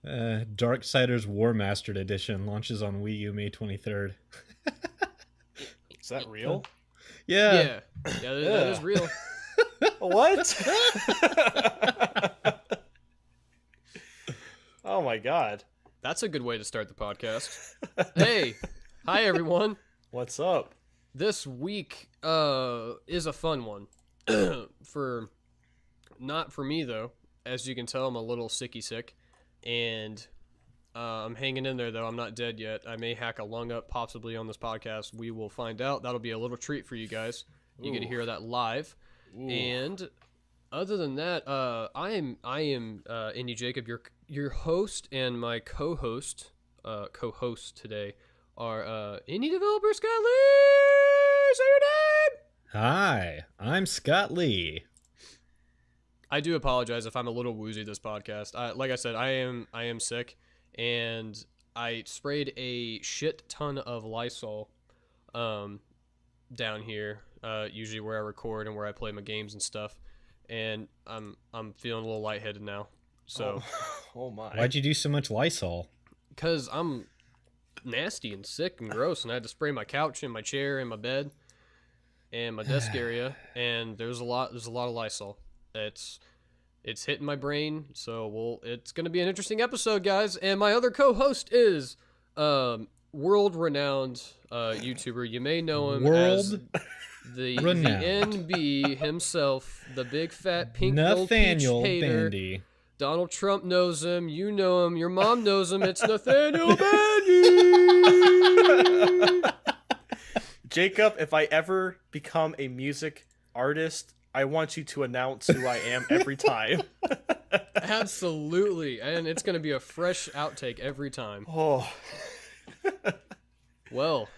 Darksiders War Mastered Edition launches on Wii U May 23rd. Is that real? Yeah. Yeah, that is real. What? Oh my god. That's a good way to start the podcast. Hey, hi everyone. What's up? This week is a fun one. Not for me though. As you can tell, I'm a little sick, and I'm hanging in there though. I'm not dead yet. I may hack a lung up possibly on this podcast. We will find out. That'll be a little treat for you guys. You get to hear that live. Ooh. And other than that, I am Indy Jacob, your host, and my co-host today are indie developer Scott Lee. Say your name. Hi, I'm Scott Lee. I do apologize if I'm a little woozy this podcast. Like I said, I am sick, and I sprayed a shit ton of Lysol down here, usually where I record and where I play my games and stuff. And I'm feeling a little lightheaded now. So, oh my! Why'd you do so much Lysol? Because I'm nasty and sick and gross, and I had to spray my couch and my chair and my bed and my desk area. And there's a lot of Lysol. It's hitting my brain. So it's gonna be an interesting episode, guys. And my other co-host is world-renowned YouTuber. You may know him as the NB himself, the big fat pink Nathaniel peach hater. Bandy. Donald Trump knows him. You know him. Your mom knows him. It's Nathaniel Bandy. Jacob, if I ever become a music artist, I want you to announce who I am every time. Absolutely. And it's going to be a fresh outtake every time. Oh. Well,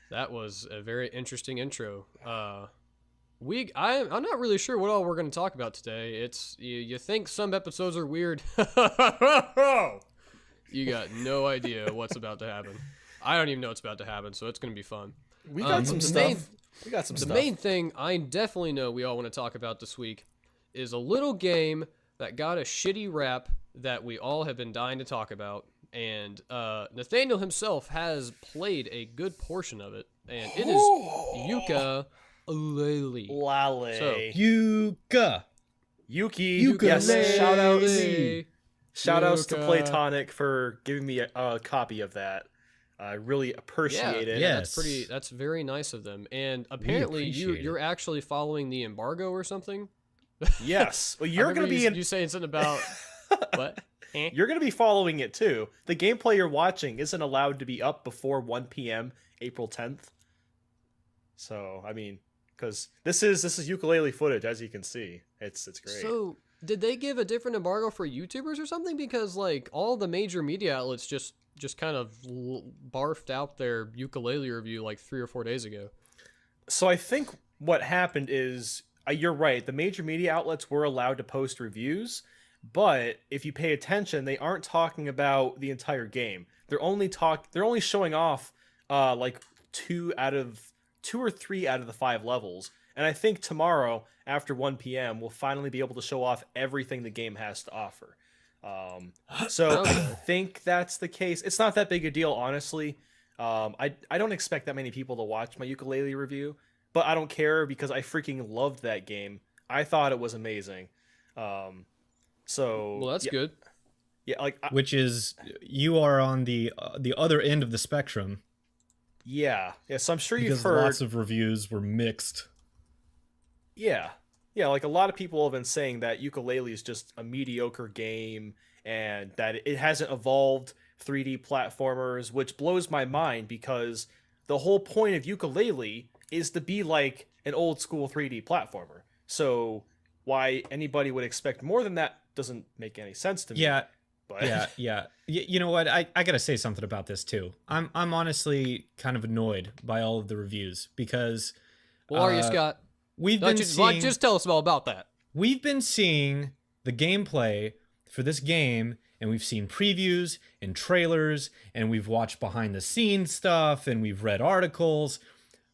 that was a very interesting intro. I'm not really sure what all we're going to talk about today. It's you think some episodes are weird. You got no idea what's about to happen. I don't even know what's about to happen, so it's going to be fun. We got some stuff. The main thing I definitely know we all want to talk about this week is a little game that got a shitty rap that we all have been dying to talk about. And Nathaniel himself has played a good portion of it. And it is Yooka-Laylee. So, Yuka. Yuki. Yes, shout outs to Platonic for giving me a copy of that. I really appreciate it. Yes. That's very nice of them. And apparently you're actually following the embargo or something. Yes. Well, you're going to be you saying something about what? You're going to be following it too. The gameplay you're watching isn't allowed to be up before 1 p.m. April 10th. So, I mean, because this is Yooka-Laylee footage, as you can see. It's great. So, did they give a different embargo for YouTubers or something? Because like all the major media outlets just kind of barfed out their Yooka-Laylee review like 3 or 4 days ago. So I think what happened is, you're right, the major media outlets were allowed to post reviews, but if you pay attention, they aren't talking about the entire game. They're only showing off like 2 or 3 out of the 5 levels. And I think tomorrow after 1 p.m. we'll finally be able to show off everything the game has to offer. So I think that's the case. It's not that big a deal, honestly. I don't expect that many people to watch my Yooka-Laylee review, but I don't care because I freaking loved that game. I thought it was amazing. So well, that's good. Yeah, Which is you are on the other end of the spectrum. Yeah. So I'm sure you've because heard lots of reviews were mixed. Yeah, like a lot of people have been saying that Yooka-Laylee is just a mediocre game and that it hasn't evolved 3D platformers, which blows my mind because the whole point of Yooka-Laylee is to be like an old school 3D platformer. So why anybody would expect more than that doesn't make any sense to me. Yeah. But Yeah. You know what? I got to say something about this too. I'm honestly kind of annoyed by all of the reviews because Well, are you, Scott? Just tell us all about that. We've been seeing the gameplay for this game, and we've seen previews and trailers, and we've watched behind the scenes stuff, and we've read articles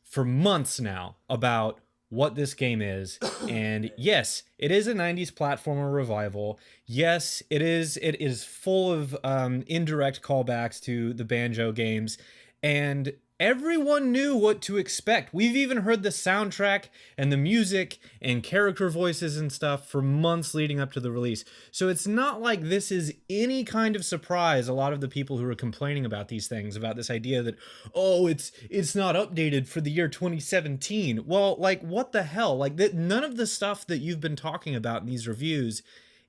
for months now about what this game is. And yes, it is a 90s platformer revival. Yes, it is full of indirect callbacks to the Banjo games, and everyone knew what to expect. We've even heard the soundtrack and the music and character voices and stuff for months leading up to the release. So it's not like this is any kind of surprise. A lot of the people who are complaining about these things, about this idea that, oh, it's not updated for the year 2017. Well, like, what the hell? Like, none of the stuff that you've been talking about in these reviews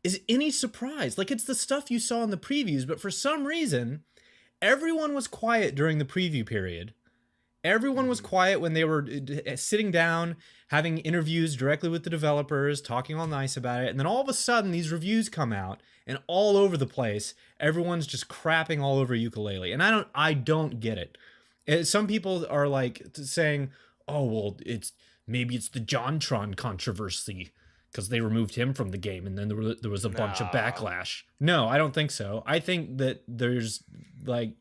is any surprise. Like, it's the stuff you saw in the previews, but for some reason, everyone was quiet during the preview period. Everyone was quiet when they were sitting down, having interviews directly with the developers, talking all nice about it. And then all of a sudden, these reviews come out, and all over the place, everyone's just crapping all over Yooka-Laylee. And I don't get it. Some people are like saying, "Oh, well, maybe it's the JonTron controversy because they removed him from the game, and then there was a bunch of backlash." No, I don't think so. I think that there's like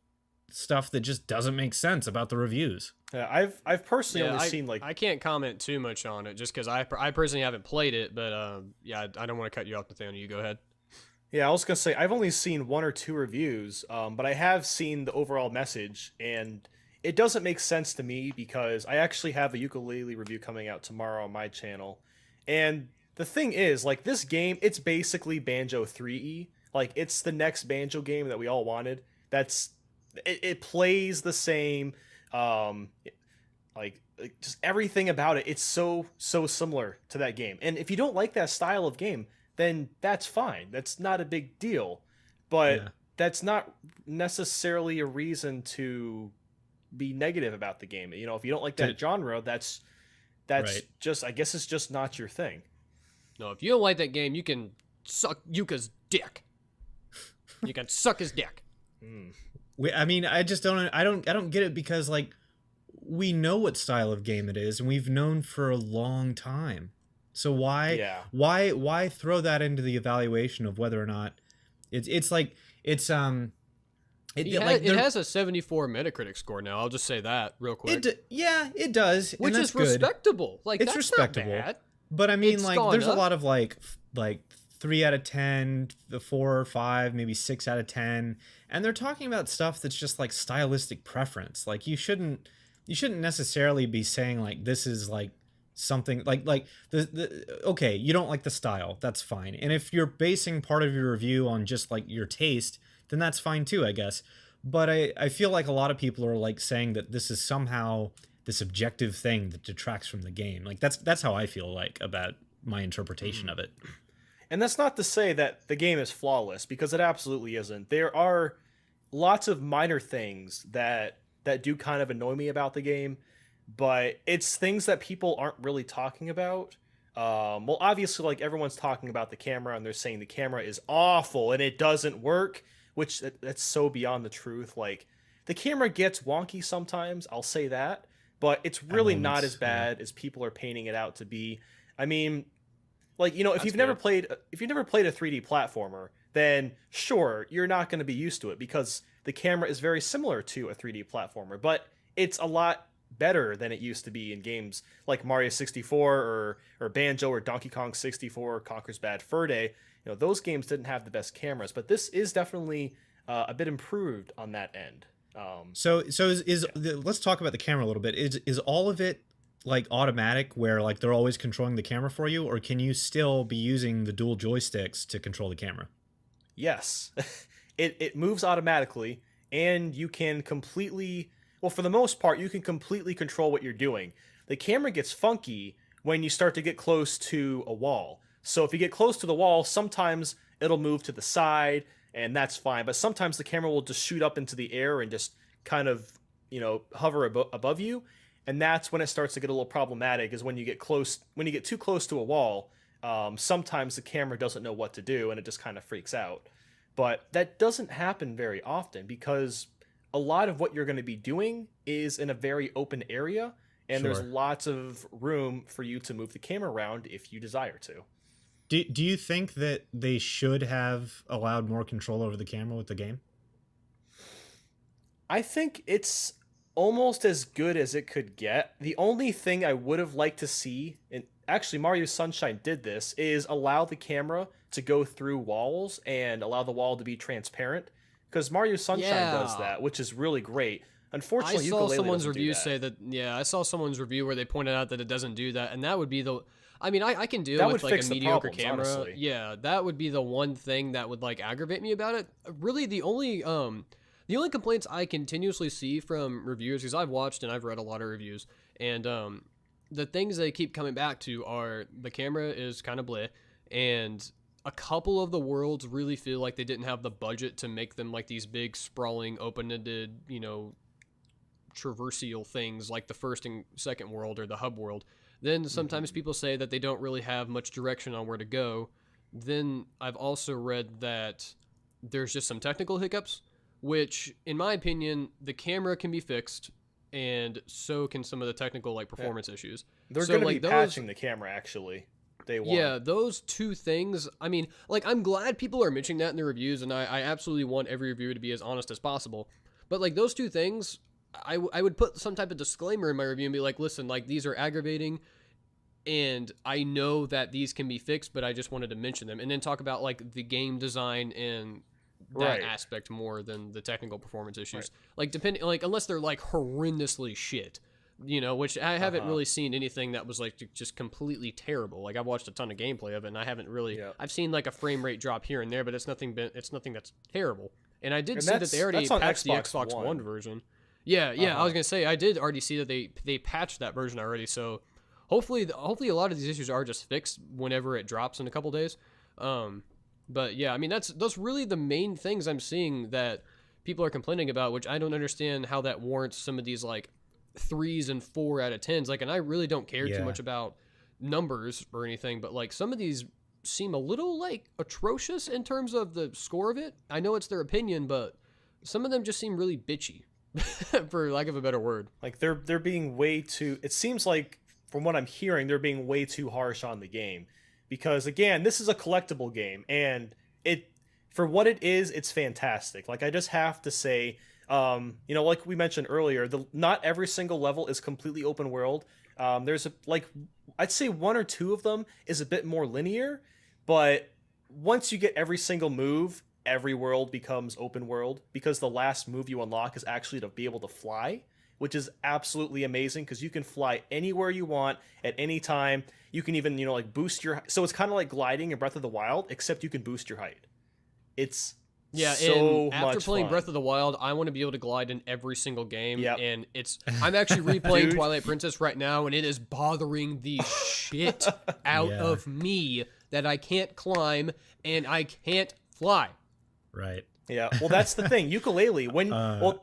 stuff that just doesn't make sense about the reviews. Yeah, I've personally only seen like I can't comment too much on it just because I personally haven't played it, but yeah, I don't want to cut you off, Nathaniel. You go ahead. Yeah, I was gonna say I've only seen 1 or 2 reviews, but I have seen the overall message, and it doesn't make sense to me because I actually have a Yooka-Laylee review coming out tomorrow on my channel, and the thing is, like, this game, it's basically Banjo 3E. Like, it's the next Banjo game that we all wanted. It plays the same, like just everything about it. It's so similar to that game. And if you don't like that style of game, then that's fine. That's not a big deal. But that's not necessarily a reason to be negative about the game. You know, if you don't like that genre, that's right. Just, I guess it's just not your thing. No, if you don't like that game, you can suck Yuka's dick. You can suck his dick. I mean, I don't get it because, like, we know what style of game it is, and we've known for a long time. So why throw that into the evaluation of whether or not it has a 74 Metacritic score now. I'll just say that real quick. It does, which and is that's respectable. Like, it's that's respectable. not bad. But I mean, like, there's up. a lot of like 3 out of 10, 4 or 5, maybe 6 out of 10, and they're talking about stuff that's just like stylistic preference. Like, you shouldn't necessarily be saying like this is like something like the okay, you don't like the style, that's fine. And if you're basing part of your review on just like your taste, then that's fine too, I guess. But I feel like a lot of people are like saying that this is somehow this objective thing that detracts from the game. Like, that's how I feel like about my interpretation of it. And that's not to say that the game is flawless, because it absolutely isn't. There are lots of minor things that do kind of annoy me about the game, but it's things that people aren't really talking about. Well, obviously, like, everyone's talking about the camera, and they're saying the camera is awful and it doesn't work, which that's so beyond the truth. Like, the camera gets wonky sometimes, I'll say that, but it's really not as bad as people are painting it out to be. I mean, like, you know, if you've never played a 3D platformer, then sure, you're not going to be used to it because the camera is very similar to a 3D platformer, but it's a lot better than it used to be in games like Mario 64 or Banjo or Donkey Kong 64 or Conker's Bad Fur Day. You know, those games didn't have the best cameras, but this is definitely a bit improved on that end. Let's talk about the camera a little bit. Is all of it like automatic where like they're always controlling the camera for you, or can you still be using the dual joysticks to control the camera? Yes. It moves automatically, and you can completely, well, for the most part, you can completely control what you're doing. The camera gets funky when you start to get close to a wall. So if you get close to the wall, sometimes it'll move to the side, and that's fine. But sometimes the camera will just shoot up into the air and just kind of, you know, hover above you. And that's when it starts to get a little problematic, is when you get too close to a wall. Sometimes the camera doesn't know what to do, and it just kind of freaks out. But that doesn't happen very often because a lot of what you're going to be doing is in a very open area, and there's lots of room for you to move the camera around if you desire to. Do you think that they should have allowed more control over the camera with the game? I think it's almost as good as it could get. The only thing I would have liked to see, and actually Mario Sunshine did this, is allow the camera to go through walls and allow the wall to be transparent. Because Mario Sunshine does that, which is really great. Unfortunately, I saw Yooka-Laylee someone's doesn't review do that. say that. Yeah, I saw someone's review where they pointed out that it doesn't do that, and that would be the. I mean, I can deal That with would like fix a the mediocre problems, camera. honestly. Yeah, that would be the one thing that would like aggravate me about it. Really, the only complaints I continuously see from reviewers, because I've watched and I've read a lot of reviews, and the things they keep coming back to are the camera is kind of bleh, and a couple of the worlds really feel like they didn't have the budget to make them like these big sprawling open-ended, traversial things like the first and second world or the hub world. Then sometimes people say that they don't really have much direction on where to go. Then I've also read that there's just some technical hiccups, which in my opinion, the camera can be fixed and so can some of the technical like performance issues. They're So, going to like, be patching the camera, actually. Day one. Yeah, those two things. I mean, like, I'm glad people are mentioning that in the reviews, and I absolutely want every reviewer to be as honest as possible. But, like, those two things, I would put some type of disclaimer in my review and be like, listen, like, these are aggravating, and I know that these can be fixed, but I just wanted to mention them. And then talk about, like, the game design and that aspect more than the technical performance issues. Like, unless they're, like, horrendously shit. Which I haven't really seen anything that was like just completely terrible. Like I've watched a ton of gameplay of it, and I haven't really. Yeah. I've seen like a frame rate drop here and there, but it's nothing that's terrible. And I did see that they already patched the Xbox One version. Yeah. I was gonna say I did already see that they patched that version already. So hopefully a lot of these issues are just fixed whenever it drops in a couple days. But yeah, I mean that's really the main things I'm seeing that people are complaining about, which I don't understand how that warrants some of these like 3s and 4 out of 10s. Like, and I really don't care too much about numbers or anything, but like some of these seem a little like atrocious in terms of the score of it. I know it's their opinion, but some of them just seem really bitchy for lack of a better word. Like they're being way too, it seems like from what I'm hearing, they're being way too harsh on the game, because again, this is a collectible game, and it, for what it is, it's fantastic. Like I just have to say, like we mentioned earlier, not every single level is completely open world. There's I'd say 1 or 2 of them is a bit more linear, but once you get every single move, every world becomes open world, because the last move you unlock is actually to be able to fly, which is absolutely amazing because you can fly anywhere you want at any time. You can even, boost your, so it's kind of like gliding in Breath of the Wild, except you can boost your height. It's so and after much playing fun. Breath of the Wild, I want to be able to glide in every single game. Yep. And I'm actually replaying Dude. Twilight Princess right now, and it is bothering the shit out of me that I can't climb and I can't fly. Right. Yeah. Well, that's the thing. Yooka-Laylee,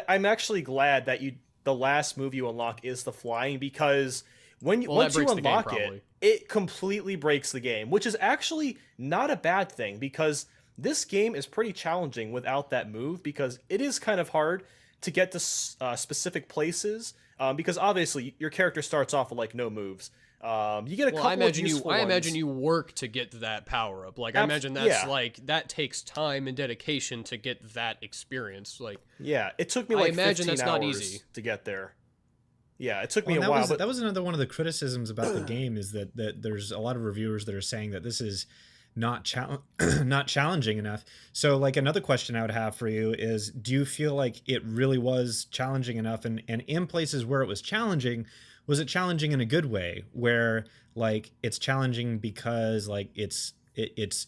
I'm actually glad that the last move you unlock is the flying, because once you unlock it completely breaks the game, which is actually not a bad thing, because this game is pretty challenging without that move, because it is kind of hard to get to specific places, because obviously your character starts off with like no moves. You get a couple of useful ones. I imagine you work to get that power up. Like I imagine that's like that takes time and dedication to get that experience. Like it took me like 15 hours to get there. Yeah, it took me a while. That was another one of the criticisms about the game, is that there's a lot of reviewers that are saying that this is not challenging enough. So like another question I would have for you is, do you feel like it really was challenging enough, and in places where it was challenging, was it challenging in a good way, where like it's challenging because like it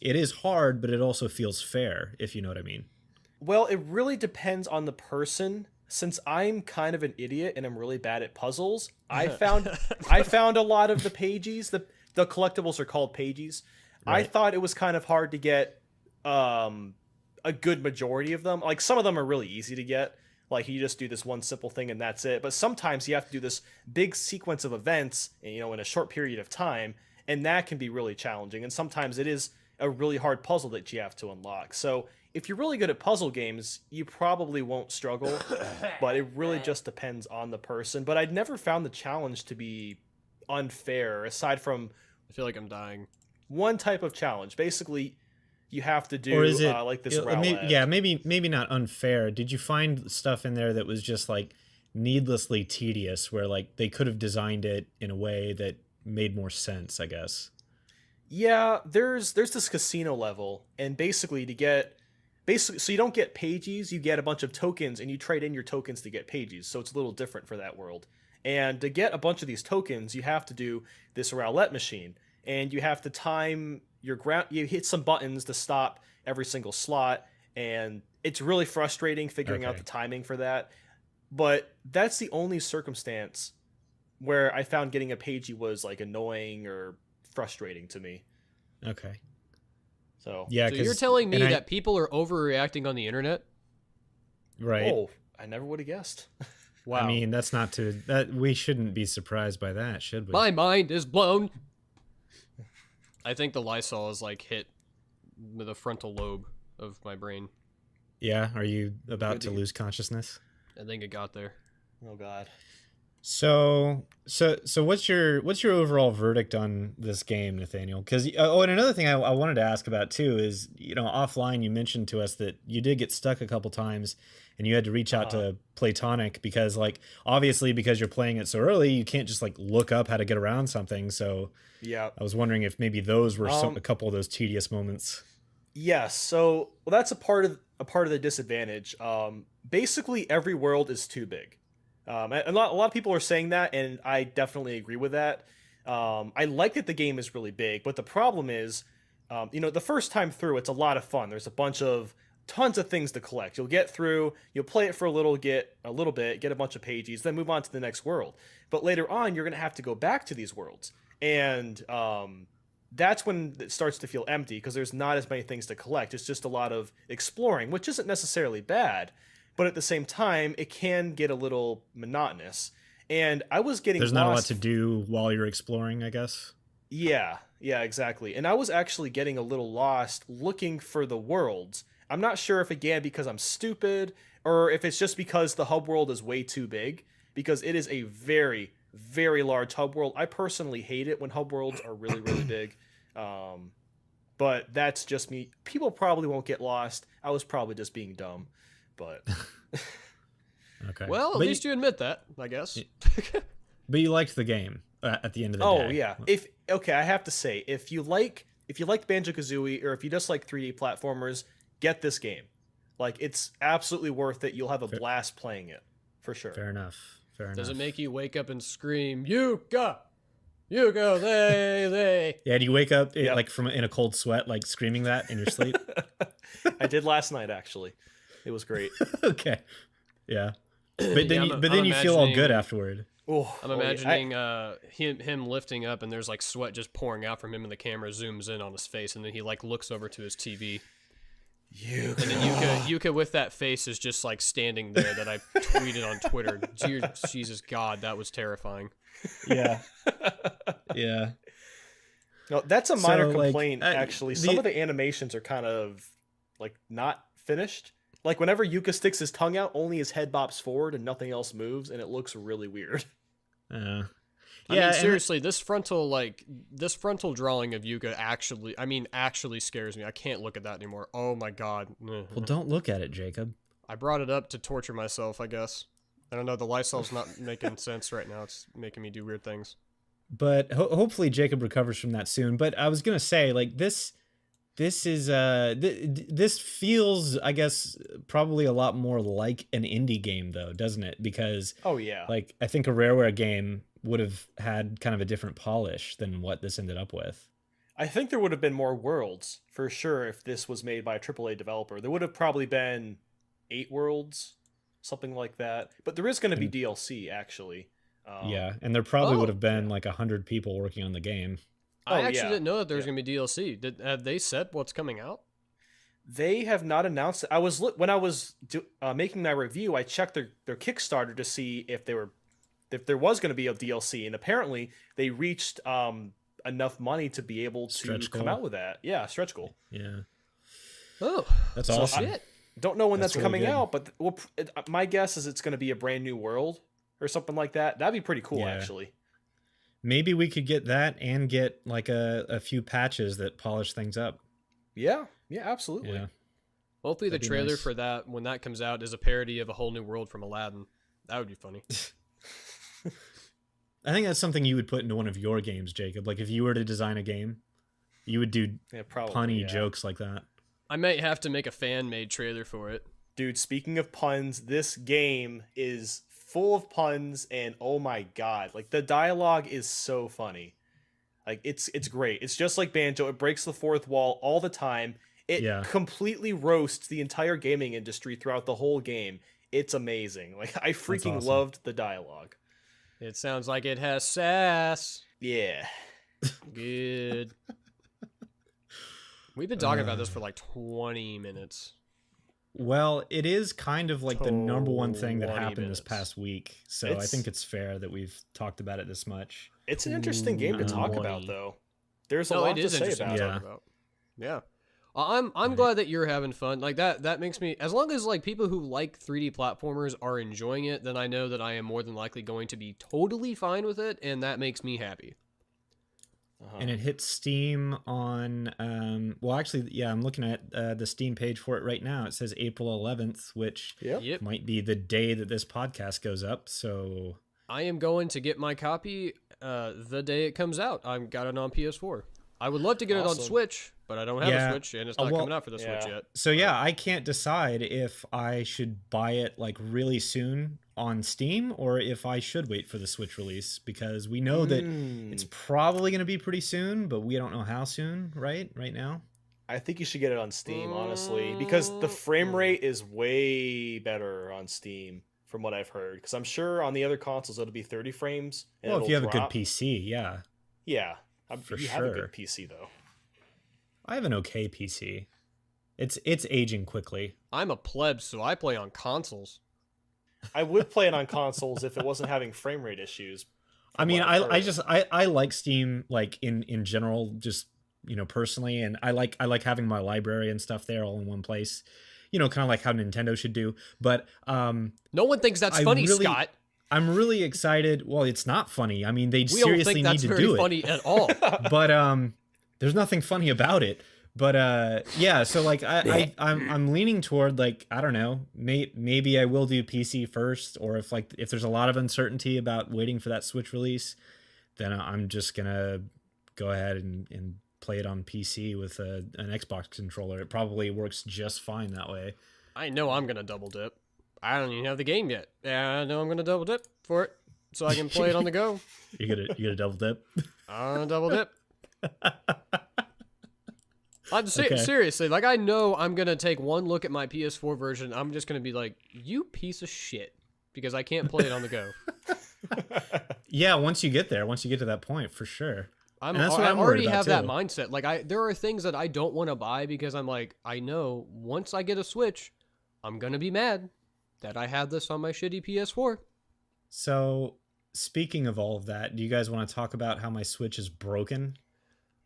is hard, but it also feels fair, if you know what I mean? Well, it really depends on the person. Since I'm kind of an idiot and I'm really bad at puzzles, I found a lot of the pages, the collectibles are called pages. Right. I thought it was kind of hard to get a good majority of them. Like some of them are really easy to get. Like you just do this one simple thing and that's it. But sometimes you have to do this big sequence of events, in a short period of time, and that can be really challenging. And sometimes it is a really hard puzzle that you have to unlock. So if you're really good at puzzle games, you probably won't struggle, but it really just depends on the person. But I'd never found the challenge to be unfair, aside from I feel like I'm dying. one type of challenge. Basically, you have to do like this route. Maybe not unfair. Did you find stuff in there that was just like needlessly tedious, where like they could have designed it in a way that made more sense, I guess. Yeah, there's this casino level, and basically so you don't get pages, you get a bunch of tokens, and you trade in your tokens to get pages. So it's a little different for that world. And to get a bunch of these tokens, you have to do this roulette machine, and you have to time your ground. You hit some buttons to stop every single slot, and it's really frustrating figuring out the timing for that. But that's the only circumstance where I found getting a pagey was like annoying or frustrating to me. Okay. So yeah, so you're telling me that people are overreacting on the internet? Right. Oh, I never would have guessed. Wow. I mean, that we shouldn't be surprised by that, should we? My mind is blown. I think the Lysol is like hit with the frontal lobe of my brain. Yeah, are you about to lose consciousness? I think it got there. Oh God. So what's your overall verdict on this game, Nathaniel? Because and another thing I wanted to ask about too is, offline you mentioned to us that you did get stuck a couple times and you had to reach out to Platonic because obviously because you're playing it so early, you can't just look up how to get around something. So yeah, I was wondering if maybe those were a couple of those tedious moments. Yes. So that's a part of the disadvantage. Basically every world is too big. A lot of people are saying that, and I definitely agree with that. I like that the game is really big, but the problem is, the first time through, it's a lot of fun. There's tons of things to collect. You'll get through, you'll play it for a little bit, get a bunch of pages, then move on to the next world. But later on, you're going to have to go back to these worlds, and that's when it starts to feel empty because there's not as many things to collect. It's just a lot of exploring, which isn't necessarily bad. But at the same time, it can get a little monotonous. And I was getting There's lost. not a lot to do while you're exploring, I guess. Yeah, exactly. And I was actually getting a little lost looking for the worlds. I'm not sure if, again, because I'm stupid or if it's just because the hub world is way too big, because it is a very, very large hub world. I personally hate it when hub worlds are really, really big. But that's just me. People probably won't get lost. I was probably just being dumb. But okay. Well, at least you admit that, I guess. But you liked the game at the end of the day. Oh yeah. I have to say, if you like Banjo-Kazooie or if you just like 3D platformers, get this game. It's absolutely worth it. You'll have a blast playing it, for sure. Fair enough. Does it make you wake up and scream, Yooka-Laylee? Yeah, do you wake up from in a cold sweat, screaming that in your sleep? I did last night, actually. It was great. Okay. Yeah. But then you feel all good afterward. I'm imagining him lifting up and there's sweat just pouring out from him and the camera zooms in on his face and then he looks over to his TV. And then Yooka with that face is just standing there that I tweeted on Twitter. Dear Jesus God, that was terrifying. Yeah. Yeah. No, that's a minor complaint, actually. Some of the animations are kind of not finished. Whenever Yooka sticks his tongue out, only his head bops forward and nothing else moves, and it looks really weird. I mean, seriously, this frontal drawing of Yooka actually scares me. I can't look at that anymore. Oh my God. Well, don't look at it, Jacob. I brought it up to torture myself, I guess. I don't know. The Lysol's not making sense right now. It's making me do weird things. But hopefully Jacob recovers from that soon. But I was gonna say, this is this feels, I guess, probably a lot more like an indie game though, doesn't it? Because I think a Rareware game would have had kind of a different polish than what this ended up with. I think there would have been more worlds for sure if this was made by a AAA developer. There would have probably been 8 worlds, something like that. But there is going to be DLC actually. And there probably would have been 100 people working on the game. I actually didn't know that there was going to be DLC. Have they said what's coming out? They have not announced it. When I was making my review, I checked their Kickstarter to see if there was going to be a DLC, and apparently they reached enough money to be able to come out with that. Yeah, stretch goal. Yeah. Oh, that's awesome. Don't know when that's really coming good. out, but my guess is it's going to be a brand new world or something like that. That'd be pretty cool, actually. Maybe we could get that and get a few patches that polish things up. Yeah, absolutely. Yeah. Hopefully the trailer for that, when that comes out, is a parody of A Whole New World from Aladdin. That would be funny. I think that's something you would put into one of your games, Jacob. Like if you were to design a game, you would do punny jokes like that. I might have to make a fan-made trailer for it. Dude, speaking of puns, this game is full of puns, and oh my god, like the dialogue is so funny. Like it's great. It's just like Banjo. It breaks the fourth wall all the time. It completely roasts the entire gaming industry throughout the whole game. It's amazing. Like I freaking loved the dialogue. It sounds like it has sass. Yeah. Good. We've been talking about this for like 20 minutes. Well, it is kind of like the number one thing that happened this past week. So I think it's fair that we've talked about it this much. It's an interesting game to talk about, though. There's a lot to say about it. Yeah. I'm glad that you're having fun. Like that makes me, as long as like people who like 3D platformers are enjoying it, then I know that I am more than likely going to be totally fine with it, and that makes me happy. And it hits Steam on, well, actually, yeah, I'm looking at the Steam page for it right now. It says April 11th, which might be the day that this podcast goes up. So I am going to get my copy the day it comes out. I've got it on PS4. I would love to get it on Switch, but I don't have a Switch, and it's not coming out for the Switch yet. So yeah, I can't decide if I should buy it like really soon on Steam or if I should wait for the Switch release, because we know that it's probably going to be pretty soon, but we don't know how soon, right now. I think you should get it on Steam, honestly, because the frame rate is way better on Steam from what I've heard, because I'm sure on the other consoles it'll be 30 frames. Well, if you have a good PC, yeah. Yeah. You have a good PC, though. I have an okay PC. It's aging quickly. I'm a pleb, so I play on consoles. I would play it on consoles if it wasn't having frame rate issues. I mean, I like Steam, like in general, just, you know, personally, and I like having my library and stuff there all in one place. You know, kind of like how Nintendo should do. But no one thinks that's funny, Scott. I'm really excited. Well, it's not funny. I mean, they seriously need to do it. We don't think that's very funny at all. But there's nothing funny about it. But yeah, so like I'm leaning toward, like, I don't know, maybe I will do PC first, or if there's a lot of uncertainty about waiting for that Switch release, then I'm just gonna go ahead and play it on PC with an Xbox controller. It probably works just fine that way. I know I'm gonna double dip. I don't even have the game yet. I know I'm gonna double dip for it, so I can play it on the go. You gonna double dip? I'm gonna double dip. Seriously, like, I know I'm gonna take one look at my PS4 version. I'm just gonna be like, you piece of shit, because I can't play it on the go. Yeah, once you get to that point, for sure. I already have that mindset. Like, there are things that I don't want to buy because I'm like, I know once I get a Switch, I'm gonna be mad that I have this on my shitty PS4. So, speaking of all of that, do you guys want to talk about how my Switch is broken?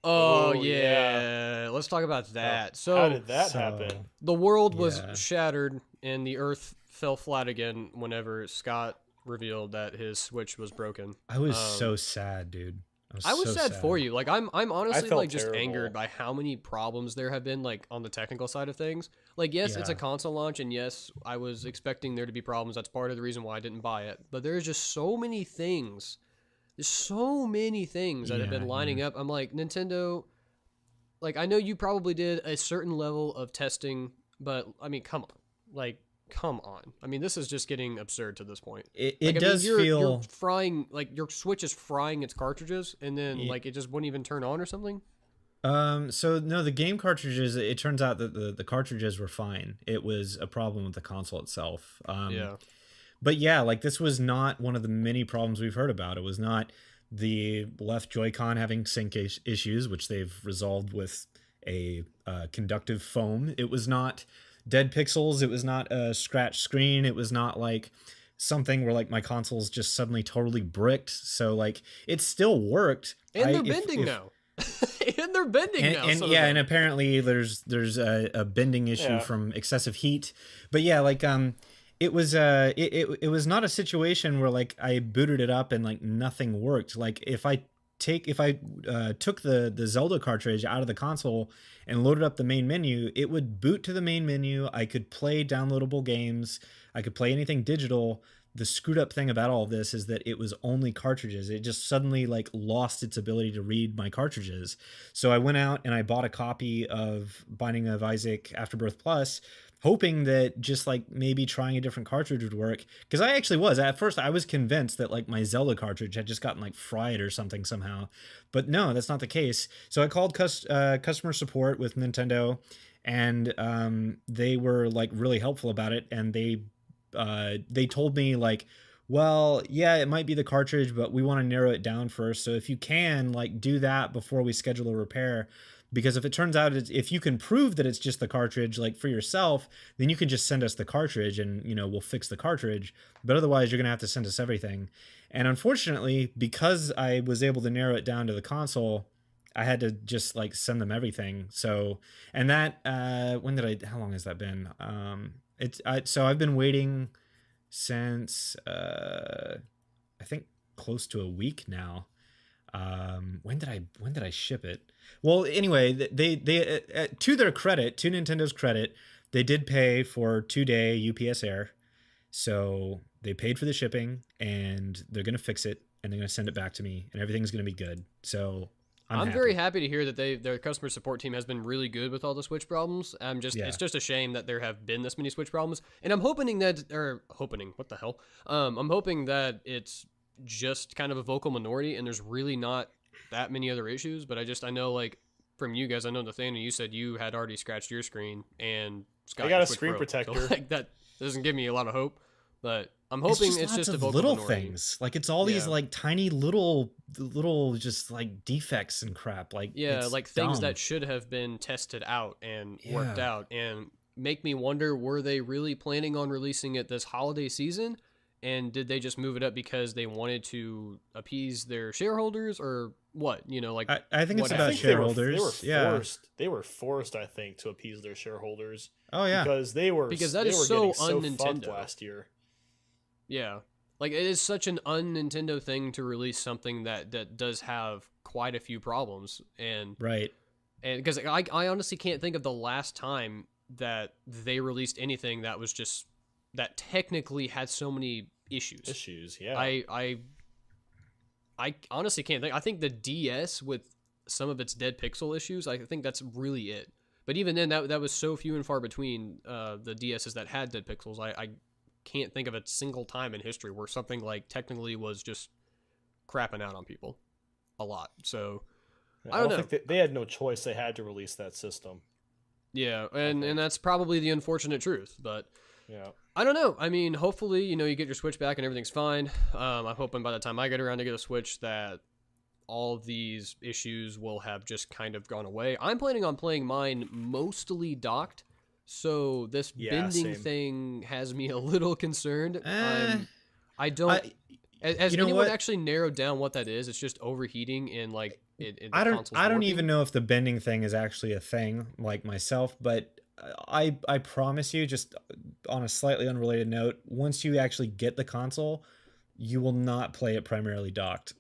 Oh yeah. Let's talk about that. So how did that happen? The world was shattered and the earth fell flat again whenever Scott revealed that his Switch was broken. I was so sad, dude. I was so sad for you. Like, I'm honestly like just terrible. angered by how many problems there have been, like, on the technical side of things. Like, yes, it's a console launch, and yes, I was expecting there to be problems. That's part of the reason why I didn't buy it. But there's just so many things. There's so many things that have been lining up. I'm like, Nintendo, like, I know you probably did a certain level of testing, but I mean, come on. Like, come on. I mean, this is just getting absurd to this point. It does feel... You're frying, like, your Switch is frying its cartridges, and then, like, it just wouldn't even turn on or something? So, no, the game cartridges, it turns out that the cartridges were fine. It was a problem with the console itself. But yeah, like, this was not one of the many problems we've heard about. It was not the left Joy-Con having sync issues, which they've resolved with a conductive foam. It was not dead pixels. It was not a scratch screen. It was not like something where, like, my console's just suddenly totally bricked. So, like, it still worked. And they're bending now. And they're bending now. And yeah, and apparently there's a bending issue from excessive heat. But yeah, like, it was it was not a situation where, like, I booted it up and, like, nothing worked. Like, if I took the Zelda cartridge out of the console and loaded up the main menu, it would boot to the main menu. I could play downloadable games. I could play anything digital. the screwed up thing about all of this is that it was only cartridges. It just suddenly like lost its ability to read my cartridges. So I went out and I bought a copy of Binding of Isaac Afterbirth Plus, hoping that just like maybe trying a different cartridge would work. Because I actually was, at first I was convinced that like my Zelda cartridge had just gotten like fried or something somehow, but no, that's not the case. So I called customer support with Nintendo, and they were like really helpful about it, and they told me like, well, yeah, it might be the cartridge, but we want to narrow it down first. So if you can like do that before we schedule a repair, because if it turns out if you can prove that it's just the cartridge like for yourself, then you can just send us the cartridge and, you know, we'll fix the cartridge. But otherwise you're going to have to send us everything. And unfortunately, because I was able to narrow it down to the console, I had to just like send them everything. So, and that, how long has that been? So I've been waiting since, I think close to a week now. When did I ship it? Well, anyway, they to their credit, to Nintendo's credit, they did pay for 2-day UPS Air. So they paid for the shipping, and they're going to fix it, and they're going to send it back to me, and everything's going to be good. So I'm very happy to hear that their customer support team has been really good with all the Switch problems. It's just a shame that there have been this many Switch problems, and I'm hoping that it's just kind of a vocal minority, and there's really not that many other issues. But I know like from you guys, I know Nathaniel, you said you had already scratched your screen, and Scott, I got a screen protector. So, like, that doesn't give me a lot of hope, but I'm hoping it's just a vocal little minority. Things. Like it's all these like tiny little just like defects and crap. Like like things that should have been tested out and worked out, and make me wonder, were they really planning on releasing it this holiday season? And did they just move it up because they wanted to appease their shareholders, or what? You know, like I think it's about shareholders. They were forced, I think, to appease their shareholders. Oh yeah, because that is so un-Nintendo last year. Yeah, like it is such an un-Nintendo thing to release something that does have quite a few problems, and because I honestly can't think of the last time that they released anything that was just that technically had so many issues. Yeah. I honestly can't think. I think the DS with some of its dead pixel issues, I think that's really it. But even then, that was so few and far between, the DSs that had dead pixels. I can't think of a single time in history where something like technically was just crapping out on people a lot. So I don't know. Think they had no choice. They had to release that system. Yeah, and that's probably the unfortunate truth, but yeah, I don't know. I mean, hopefully, you get your Switch back and everything's fine. I'm hoping by the time I get around to get a Switch that all of these issues will have just kind of gone away. I'm planning on playing mine mostly docked, so this bending thing has me a little concerned. Has anyone actually narrowed down what that is? It's just overheating in like I don't even know if the bending thing is actually a thing, like myself, but I promise you, just on a slightly unrelated note, once you actually get the console, you will not play it primarily docked.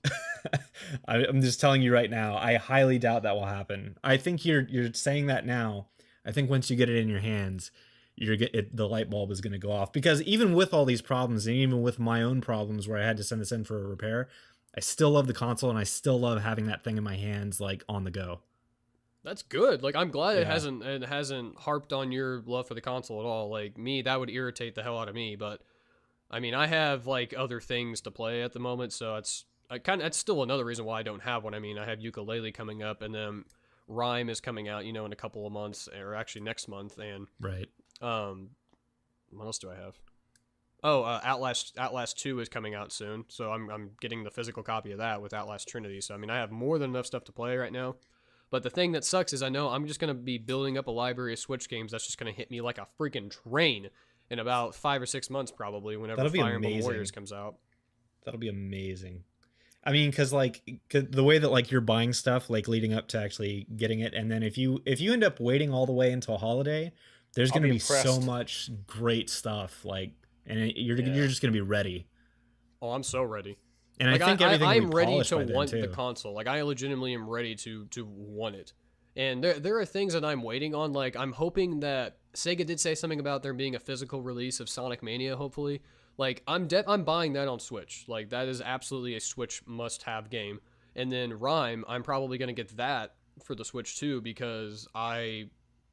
I'm just telling you right now, I highly doubt that will happen. I think you're saying that now. I think once you get it in your hands, the light bulb is going to go off, because even with all these problems, and even with my own problems where I had to send this in for a repair, I still love the console, and I still love having that thing in my hands, like on the go. That's good. Like, I'm glad it hasn't harped on your love for the console at all. Like me, that would irritate the hell out of me. But I mean, I have like other things to play at the moment, so that's still another reason why I don't have one. I mean, I have Yooka-Laylee coming up, and then Rhyme is coming out, in a couple of months, or actually next month, and what else do I have? Oh, Outlast 2 is coming out soon, so I'm getting the physical copy of that with Outlast Trinity. So I mean, I have more than enough stuff to play right now. But the thing that sucks is I know I'm just going to be building up a library of Switch games that's just going to hit me like a freaking train in about 5 or 6 months, probably, whenever Fire Emblem Warriors comes out. That'll be amazing. I mean, because the way that like you're buying stuff like leading up to actually getting it, and then if you end up waiting all the way until holiday, there's going to be so much great stuff, like, and you're just going to be ready. Oh, I'm so ready. And like, I think I'm ready to want the console. Like, I legitimately am ready to want it. And there are things that I'm waiting on. Like, I'm hoping that Sega did say something about there being a physical release of Sonic Mania, hopefully. Like I'm buying that on Switch. Like that is absolutely a Switch must-have game. And then Rhyme, I'm probably going to get that for the Switch too, because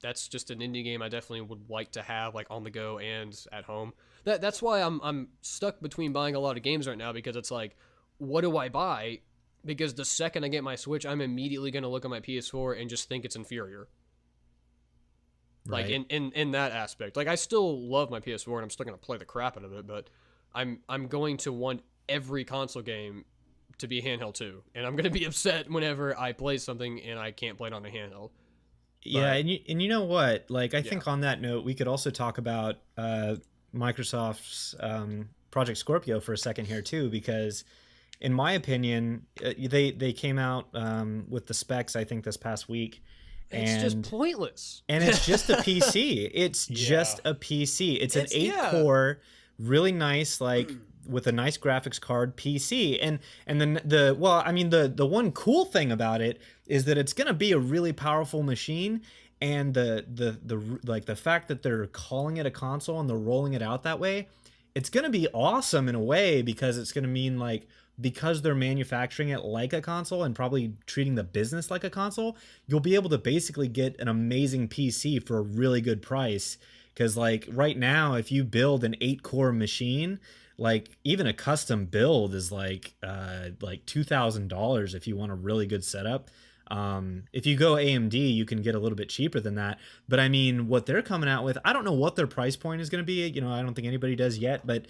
that's just an indie game I definitely would like to have like on the go and at home. That's why I'm stuck between buying a lot of games right now, because it's like, what do I buy? Because the second I get my Switch, I'm immediately going to look at my PS4 and just think it's inferior. Like in that aspect. Like I still love my PS4 and I'm still going to play the crap out of it, but I'm going to want every console game to be handheld too, and I'm going to be upset whenever I play something and I can't play it on a handheld. Yeah, and you know what? Like I think on that note, we could also talk about Microsoft's Project Scorpio for a second here too, because in my opinion, they came out with the specs I think this past week. It's just pointless. And it's just a PC. It's just a PC. It's an 8-core, really nice, like with a nice graphics card PC. And then the one cool thing about it is that it's going to be a really powerful machine. And the fact that they're calling it a console and they're rolling it out that way, it's going to be awesome in a way, because it's going to mean like, because they're manufacturing it like a console and probably treating the business like a console, you'll be able to basically get an amazing PC for a really good price. Because like right now, if you build an 8-core machine, like even a custom build is like $2,000 if you want a really good setup. If you go AMD, you can get a little bit cheaper than that. But I mean, what they're coming out with, I don't know what their price point is going to be. You know, I don't think anybody does yet, but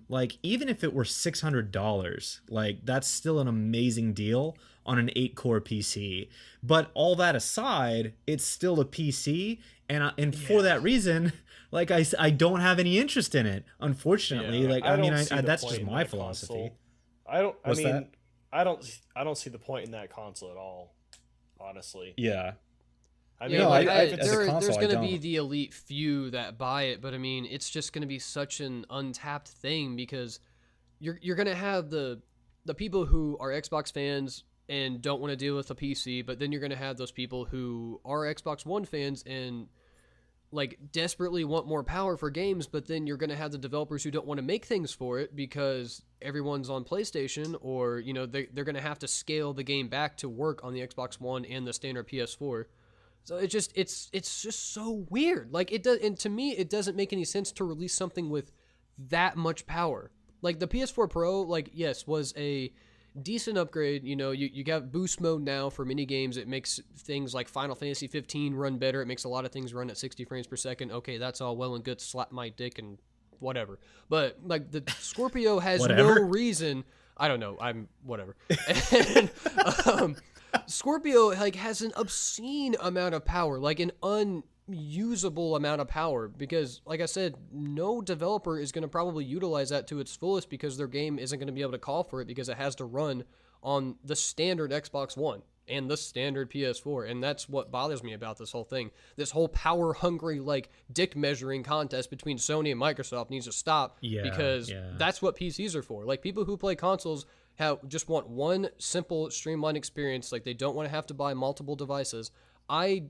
like even if it were $600, like that's still an amazing deal on an 8-core PC. But all that aside, it's still a PC, and for that reason, like I don't have any interest in it, unfortunately. Like I mean, that's just my philosophy. Console. I don't see the point in that console at all, honestly. Yeah. I mean, there's going to be the elite few that buy it, but I mean, it's just going to be such an untapped thing, because you're going to have the people who are Xbox fans and don't want to deal with a PC, but then you're going to have those people who are Xbox One fans and like desperately want more power for games, but then you're going to have the developers who don't want to make things for it because everyone's on PlayStation, or you know they're going to have to scale the game back to work on the Xbox One and the standard PS4. So it's just so weird. Like it does, and to me it doesn't make any sense to release something with that much power. Like the PS4 Pro, like yes, was a decent upgrade. You know, you got boost mode now for mini games. It makes things like Final Fantasy 15 run better. It makes a lot of things run at 60 frames per second. Okay, that's all well and good. Slap my dick and whatever. But like the Scorpio has no reason. I don't know. I'm whatever. And, Scorpio like has an obscene amount of power, like an unusable amount of power, because like I said, no developer is going to probably utilize that to its fullest, because their game isn't going to be able to call for it, because it has to run on the standard Xbox One and the standard PS4. And that's what bothers me about this whole thing. This whole power hungry like dick measuring contest between Sony and Microsoft needs to stop, because that's what PCs are for. Like people who play consoles just want one simple streamlined experience. Like they don't want to have to buy multiple devices. I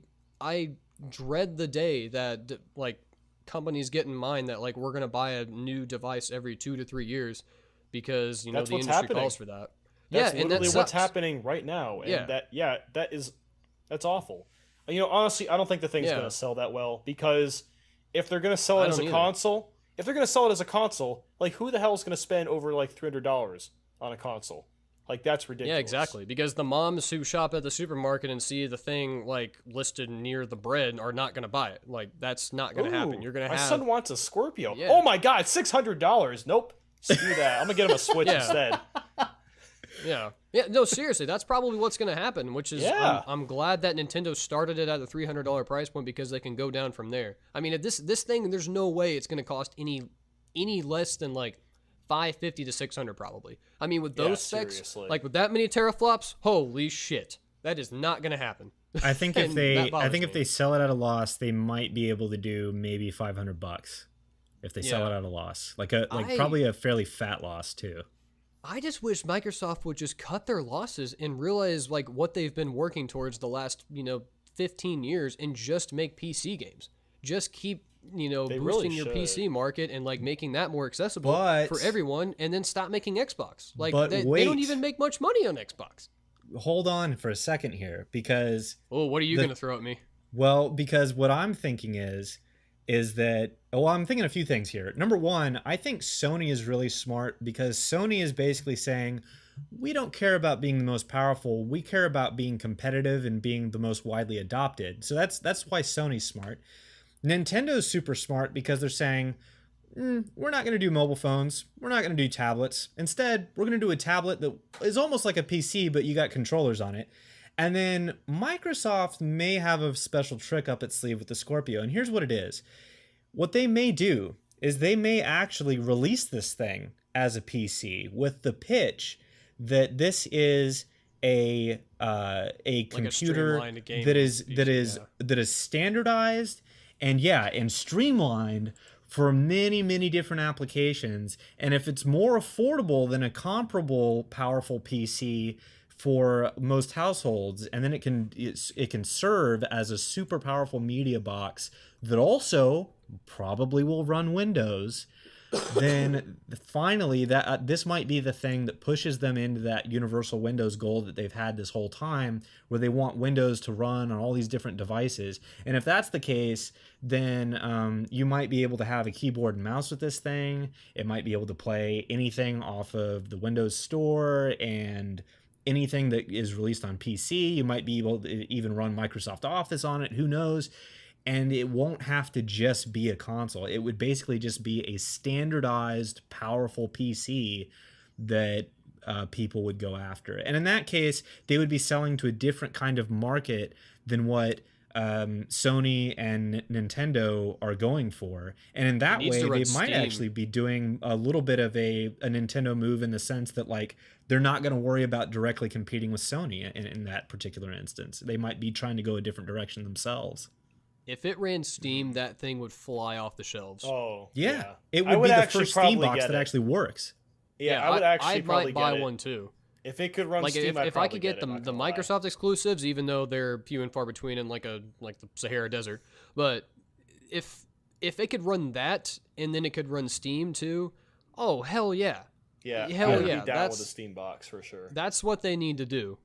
dread the day that like companies get in mind that like we're going to buy a new device every 2 to 3 years, because you know the industry calls for that. That's literally what's happening right now. And that's awful. You know, honestly, I don't think the thing's going to sell that well, because if they're going to sell it as a console, like who the hell is going to spend over like $300 on a console? Like that's ridiculous. Yeah, exactly. Because the moms who shop at the supermarket and see the thing like listed near the bread are not going to buy it. Like that's not going to happen. You're going to have. My son wants a Scorpio. Yeah. Oh my God, $600. Nope. Screw that. I'm gonna get him a Switch instead. Yeah. No, seriously, that's probably what's going to happen. Which is, I'm glad that Nintendo started it at the $300 price point, because they can go down from there. I mean, this thing, there's no way it's going to cost any less than like $550 to $600 probably. I mean, with those specs, seriously. Like with that many teraflops, holy shit, that is not going to happen. I think if they sell it at a loss, they might be able to do maybe $500 if they sell it at a loss, probably a fairly fat loss too. I just wish Microsoft would just cut their losses and realize like what they've been working towards the last 15 years, and just make PC games. Just keep They boosting really your should. PC market and like making that more accessible But- for everyone, and then stop making Xbox. Like But they wait. don't even make much money on Xbox. Hold on for a second here, because Oh, what are you gonna throw at me? because what I'm thinking is that, well, I'm thinking a few things here. Number one, I think Sony is really smart, because Sony is basically saying, we don't care about being the most powerful. We care about being competitive and being the most widely adopted. So that's why Sony's smart. Nintendo's super smart, because they're saying, we're not going to do mobile phones. We're not going to do tablets. Instead, we're going to do a tablet that is almost like a PC, but you got controllers on it. And then Microsoft may have a special trick up its sleeve with the Scorpio. And here's what it is. What they may do is they may actually release this thing as a PC with the pitch that this is a computer streamlined gaming that is PC, that is standardized and streamlined for many, many different applications. And if it's more affordable than a comparable powerful PC for most households, and then it can serve as a super powerful media box that also probably will run Windows, then finally this might be the thing that pushes them into that universal Windows goal that they've had this whole time, where they want Windows to run on all these different devices. And if that's the case, then you might be able to have a keyboard and mouse with this thing. It might be able to play anything off of the Windows Store and anything that is released on PC. You might be able to even run Microsoft Office on it. Who knows? And it won't have to just be a console. It would basically just be a standardized, powerful PC that people would go after. And in that case, they would be selling to a different kind of market than what Sony and Nintendo are going for. And in that way, they might actually be doing a little bit of a Nintendo move, in the sense that, like, they're not going to worry about directly competing with Sony in that particular instance. They might be trying to go a different direction themselves. If it ran Steam, that thing would fly off the shelves. Oh, yeah. It would be the first Steam box that actually works. Yeah, I would actually I probably might buy get it. one too. If it could run Like Steam, if I could get it, the Microsoft exclusives, even though they're few and far between in like the Sahara Desert, but if it could run that and then it could run Steam too, oh hell yeah, yeah, hell I would yeah, be down with a Steam box for sure. That's what they need to do.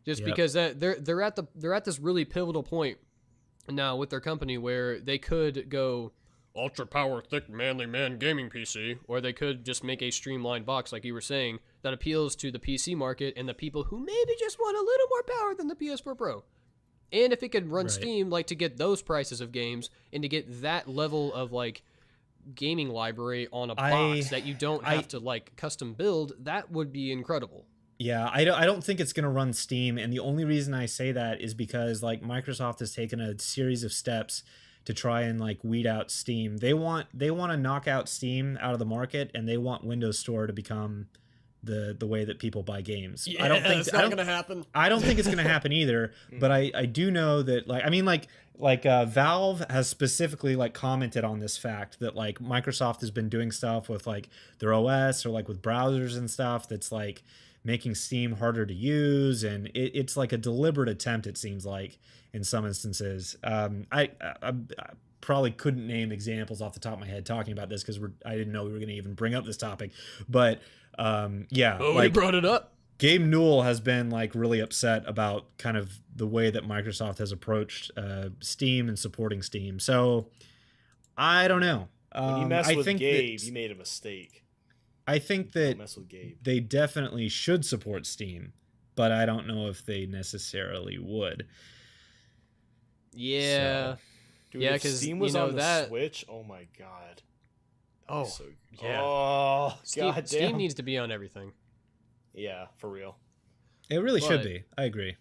Just because they're at this really pivotal point now with their company where they could go ultra power thick manly man gaming PC, or they could just make a streamlined box like you were saying that appeals to the PC market and the people who maybe just want a little more power than the PS4 Pro. And if it could run Steam, like, to get those prices of games and to get that level of like gaming library on a box that you don't have to like custom build, that would be incredible. Yeah, I don't think it's going to run Steam, and the only reason I say that is because, like, Microsoft has taken a series of steps to try and, like, weed out Steam. They want to knock out Steam out of the market, and they want Windows Store to become the way that people buy games. Yeah, I don't think it's not going to happen. I don't think it's going to happen either, but I do know that, like, I mean, like Valve has specifically, like, commented on this fact that, like, Microsoft has been doing stuff with, like, their OS or, like, with browsers and stuff that's, like, making Steam harder to use, and it's like a deliberate attempt, it seems like, in some instances. I probably couldn't name examples off the top of my head talking about this, because I didn't know we were going to even bring up this topic, but we brought it up. Gabe Newell has been, like, really upset about kind of the way that Microsoft has approached Steam and supporting Steam. So I don't know. When you mess with Gabe, you made a mistake. I think that mess with Gabe. They definitely should support Steam, but I don't know if they necessarily would. Yeah. So. Dude, yeah, because Steam was on the Switch. Oh my god. Yeah. Oh, goddamn. Steam needs to be on everything. Yeah, for real. It really should be. I agree.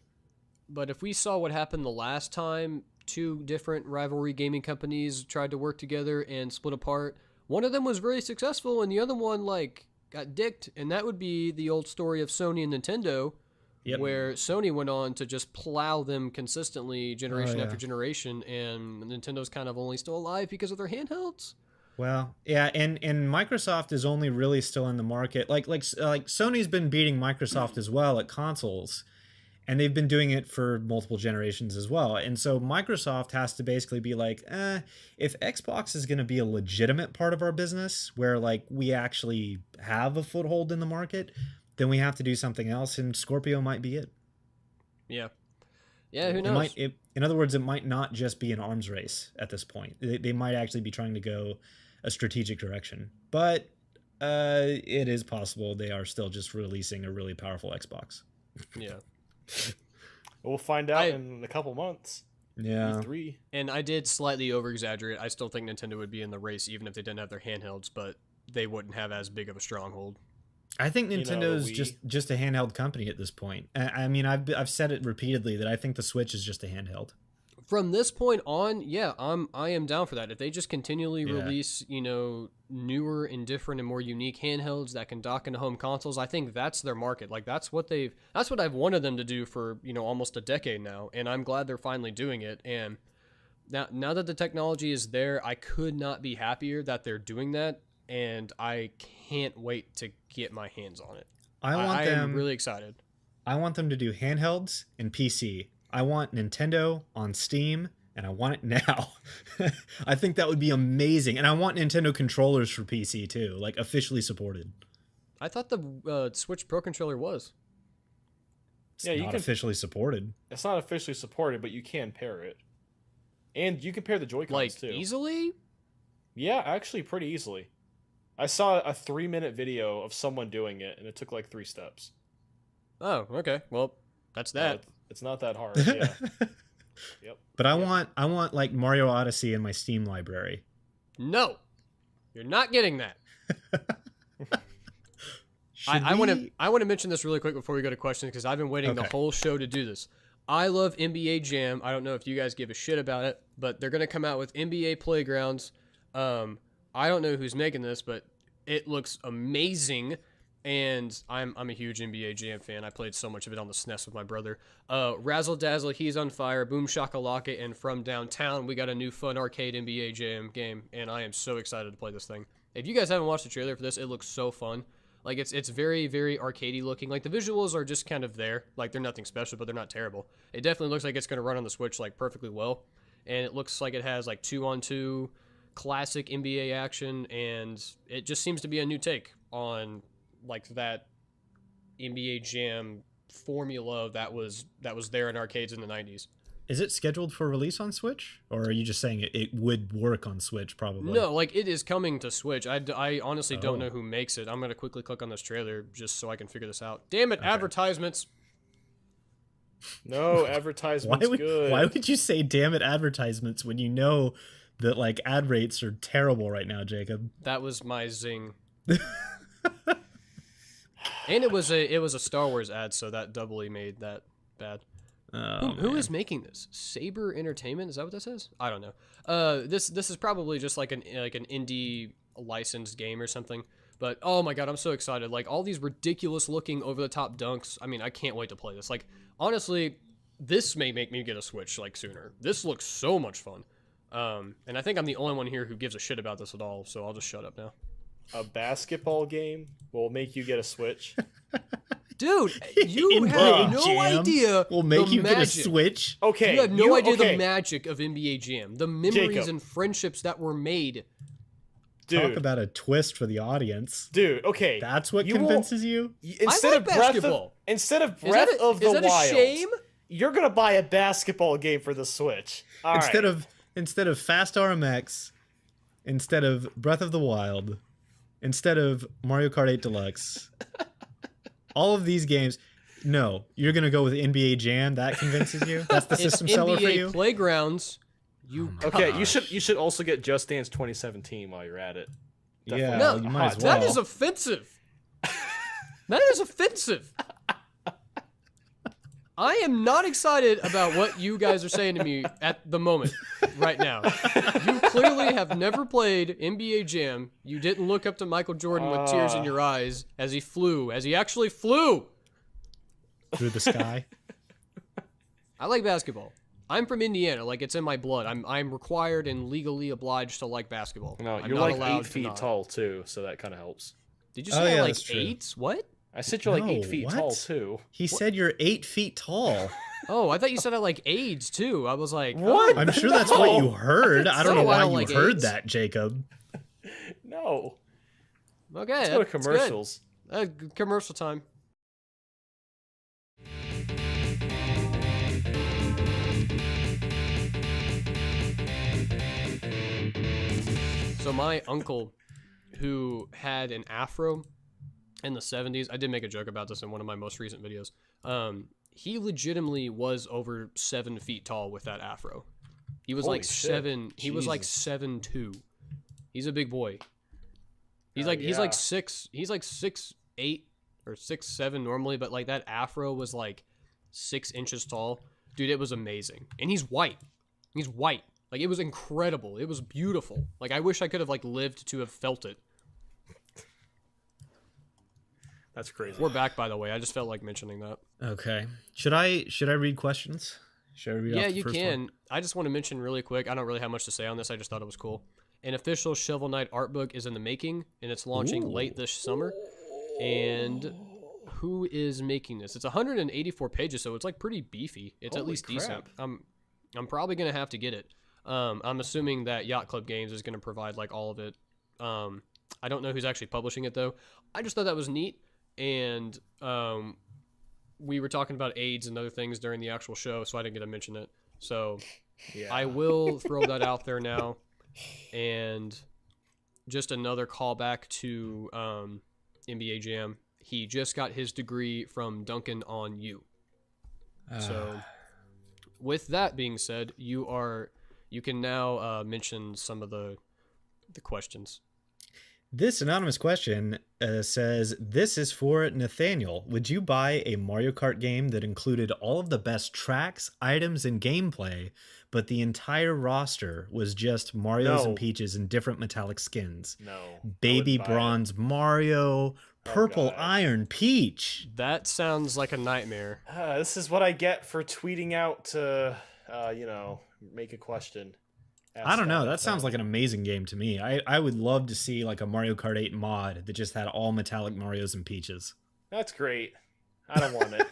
But if we saw what happened the last time, two different rivalry gaming companies tried to work together and split apart. One of them was very successful, and the other one, like, got dicked, and that would be the old story of Sony and Nintendo, where Sony went on to just plow them consistently generation after generation, and Nintendo's kind of only still alive because of their handhelds. Well, yeah, and Microsoft is only really still in the market. Like Sony's been beating Microsoft as well at consoles, And they've been doing it for multiple generations as well. And so Microsoft has to basically be like, if Xbox is going to be a legitimate part of our business where like we actually have a foothold in the market, then we have to do something else. And Scorpio might be it. Yeah. Yeah, who knows? In other words, it might not just be an arms race at this point. They might actually be trying to go a strategic direction. But it is possible they are still just releasing a really powerful Xbox. Yeah. We'll find out in a couple months. Yeah. E3. And I did slightly over-exaggerate. I still think Nintendo would be in the race even if they didn't have their handhelds, but they wouldn't have as big of a stronghold. I think Nintendo's just a handheld company at this point. I mean, I've said it repeatedly that I think the Switch is just a handheld. From this point on, yeah, I am down for that. If they just continually release, newer and different and more unique handhelds that can dock into home consoles, I think that's their market. Like that's what I've wanted them to do for, almost a decade now, and I'm glad they're finally doing it. And now that the technology is there, I could not be happier that they're doing that, and I can't wait to get my hands on it. I am really excited. I want them to do handhelds and PC. I want Nintendo on Steam, and I want it now. I think that would be amazing. And I want Nintendo controllers for PC, too, like officially supported. I thought the Switch Pro Controller was. It's not officially supported. It's not officially supported, but you can pair it. And you can pair the Joy-Cons, too. Easily? Yeah, actually pretty easily. I saw a 3-minute video of someone doing it, and it took like 3 steps. Oh, okay. Well, that's that. It's not that hard, yeah. Yep. But I want like Mario Odyssey in my Steam library. No, you're not getting that. I want to mention this really quick before we go to questions because I've been waiting the whole show to do this. I love NBA Jam. I don't know if you guys give a shit about it, but they're going to come out with NBA Playgrounds. I don't know who's making this, but it looks amazing. And I'm a huge NBA Jam fan. I played so much of it on the SNES with my brother. Razzle Dazzle, He's on Fire, Boom Shakalaka, and From Downtown, we got a new fun arcade NBA Jam game, and I am so excited to play this thing. If you guys haven't watched the trailer for this, it looks so fun. Like it's very, very arcadey looking. Like the visuals are just kind of there. Like they're nothing special, but they're not terrible. It definitely looks like it's going to run on the Switch like perfectly well, and it looks like it has like 2-on-2 classic NBA action, and it just seems to be a new take on like that NBA Jam formula that was there in arcades in the 90s. Is it scheduled for release on Switch, or are you just saying it would work on Switch probably? No, like it is coming to Switch. I honestly don't know who makes it. I'm going to quickly click on this trailer just so I can figure this out. Damn it, advertisements. No, advertisements good. Why would you say damn it advertisements when you know that like ad rates are terrible right now, Jacob? That was my zing. And it was a Star Wars ad, so that doubly made that bad. Who is making this? Saber Entertainment? Is that what that says? I don't know. This is probably just like an indie licensed game or something. But oh my god, I'm so excited! Like all these ridiculous looking over the top dunks. I mean, I can't wait to play this. Like honestly, this may make me get a Switch like sooner. This looks so much fun. And I think I'm the only one here who gives a shit about this at all. So I'll just shut up now. A basketball game will make you get a Switch. Dude, you have no idea. Will make you get a Switch. Okay, you have no idea the magic of NBA Jam, the memories and friendships that were made. Dude, talk about a twist for the audience. Dude, okay, that's what convinces you. Instead of basketball, instead of Breath of the Wild, a shame? You're gonna buy a basketball game for the Switch. Instead of Fast RMX, instead of Breath of the Wild. Instead of Mario Kart 8 Deluxe, all of these games, no, you're going to go with NBA Jam. That convinces you? That's the system seller for you? NBA Playgrounds. Okay, you should also get Just Dance 2017 while you're at it. Definitely. Yeah, no, you might as well. That is offensive. That is offensive. I am not excited about what you guys are saying to me at the moment, right now. You clearly have never played NBA Jam. You didn't look up to Michael Jordan with tears in your eyes as he actually flew. Through the sky. I like basketball. I'm from Indiana. Like, it's in my blood. I'm required and legally obliged to like basketball. No, you're like 8 feet tall, too, so that kind of helps. Did you say like 8? What? I said you're like No, 8 feet what? tall too. He said you're 8 feet tall. Oh, I thought you said I like AIDS too. I was like, What? oh. I'm sure that's what you heard. I don't know say I why don't you like heard AIDS. that, Jacob. No. Okay, Let's go to that's good. commercials. Commercial time. So my uncle, who had an afro in the 70s, I did make a joke about this in one of my most recent videos. He legitimately was over 7 feet tall with that afro. He was Holy like shit. 7. He was like Jesus. 7'2". He's a big boy. He's Oh, like he's like yeah. 6. He's like 6'8" or 6'7" normally, but like that afro was like 6 inches tall. Dude, it was amazing. And he's white. He's white. Like, it was incredible. It was beautiful. Like, I wish I could have like lived to have felt it. That's crazy. We're back, by the way. I just felt like mentioning that. Okay. Should I read questions? Should I read off Yeah, the you first can. one? I just want to mention really quick. I don't really have much to say on this. I just thought it was cool. An official Shovel Knight art book is in the making, and it's launching late this summer. And who is making this? It's 184 pages, so it's like pretty beefy. It's at Holy least decent. crap. I'm probably gonna have to get it. I'm assuming that Yacht Club Games is gonna provide like all of it. I don't know who's actually publishing it though. I just thought that was neat, and we were talking about AIDS and other things during the actual show, so I didn't get to mention it. So Yeah. I will throw that out there now. And just another callback to NBA Jam. He just got his degree from Duncan on You. So with that being said, you can now mention some of the questions. This anonymous question says, this is for Nathaniel. Would you buy a Mario Kart game that included all of the best tracks, items, and gameplay, but the entire roster was just Marios No. and Peaches in different metallic skins? No. Baby I wouldn't buy it. Mario, Mario, Purple God. Iron Peach. That sounds like a nightmare. This is what I get for tweeting out to, make a question. I don't know. That sounds like an amazing game to me. I would love to see like a Mario Kart 8 mod that just had all metallic Marios and Peaches. That's great. I don't want it.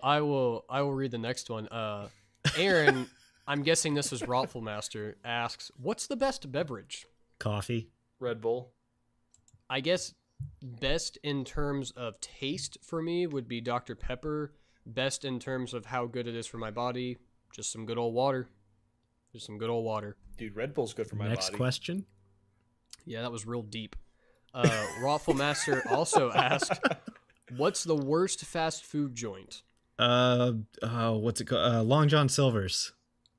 I will read the next one. Aaron, I'm guessing this is Rottful Master, asks, what's the best beverage? Coffee. Red Bull. I guess best in terms of taste for me would be Dr. Pepper. Best in terms of how good it is for my body, just some good old water. Just some good old water. Dude, Red Bull's good for my Next body. question. Yeah, that was real deep. Rottful Master also asked, what's the worst fast food joint? What's it called? Long John Silver's.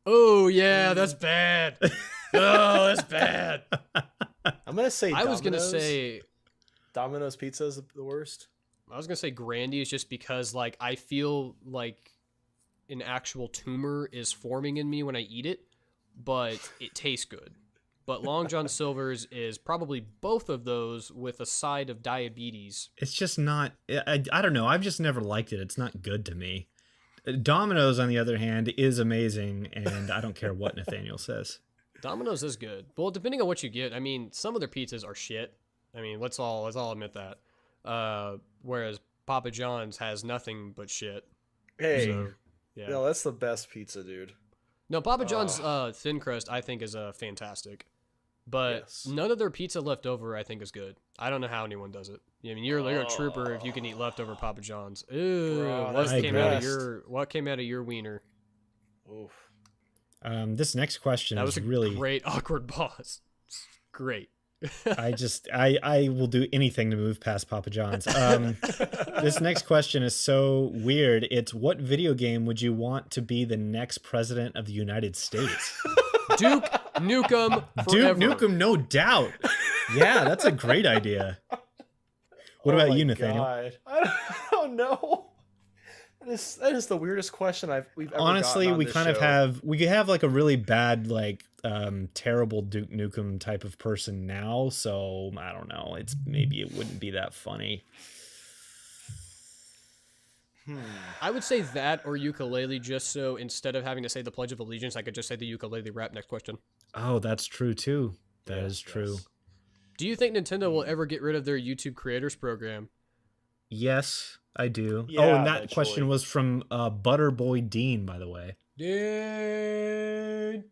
Oh, yeah, that's bad. Oh, that's bad. I'm going to say I Domino's. was going to say... Domino's Pizza is the worst. I was going to say Grandy's just because, like, I feel like an actual tumor is forming in me when I eat it, but it tastes good. But Long John Silver's is probably both of those with a side of diabetes. It's just not, I don't know. I've just never liked it. It's not good to me. Domino's, on the other hand, is amazing, and I don't care what Nathaniel says. Domino's is good. Well, depending on what you get, I mean, some of their pizzas are shit. I mean, let's all admit that. Whereas Papa John's has nothing but shit. Hey, So, yeah. no, that's the best pizza, dude. No, Papa John's thin crust I think is fantastic, but Yes. none of their pizza left over I think is good. I don't know how anyone does it. I mean, you're a trooper if you can eat leftover Papa John's. Ew, Bro, what that's came the out of best. what came out of your wiener? Oof. This next question That is was a really great awkward pause. Great. I will do anything to move past Papa John's. This next question is so weird. It's, what video game would you want to be the next president of the United States? Duke Nukem Duke forever. Nukem, no doubt. Yeah, that's a great idea. What about my you, Nathaniel? God. I don't know. That is the weirdest question we've ever Honestly, gotten on we this kind of show. have like a really bad, like terrible Duke Nukem type of person now, so I don't know. Maybe it wouldn't be that funny. I would say that or Yooka-Laylee, just so instead of having to say the Pledge of Allegiance, I could just say the Yooka-Laylee rap. Next question. Oh, that's true too. That is true. Yes. Do you think Nintendo will ever get rid of their YouTube creators program? Yes, I do. Yeah, oh, and that eventually. question was from Butterboy Dean, by the way. Dude.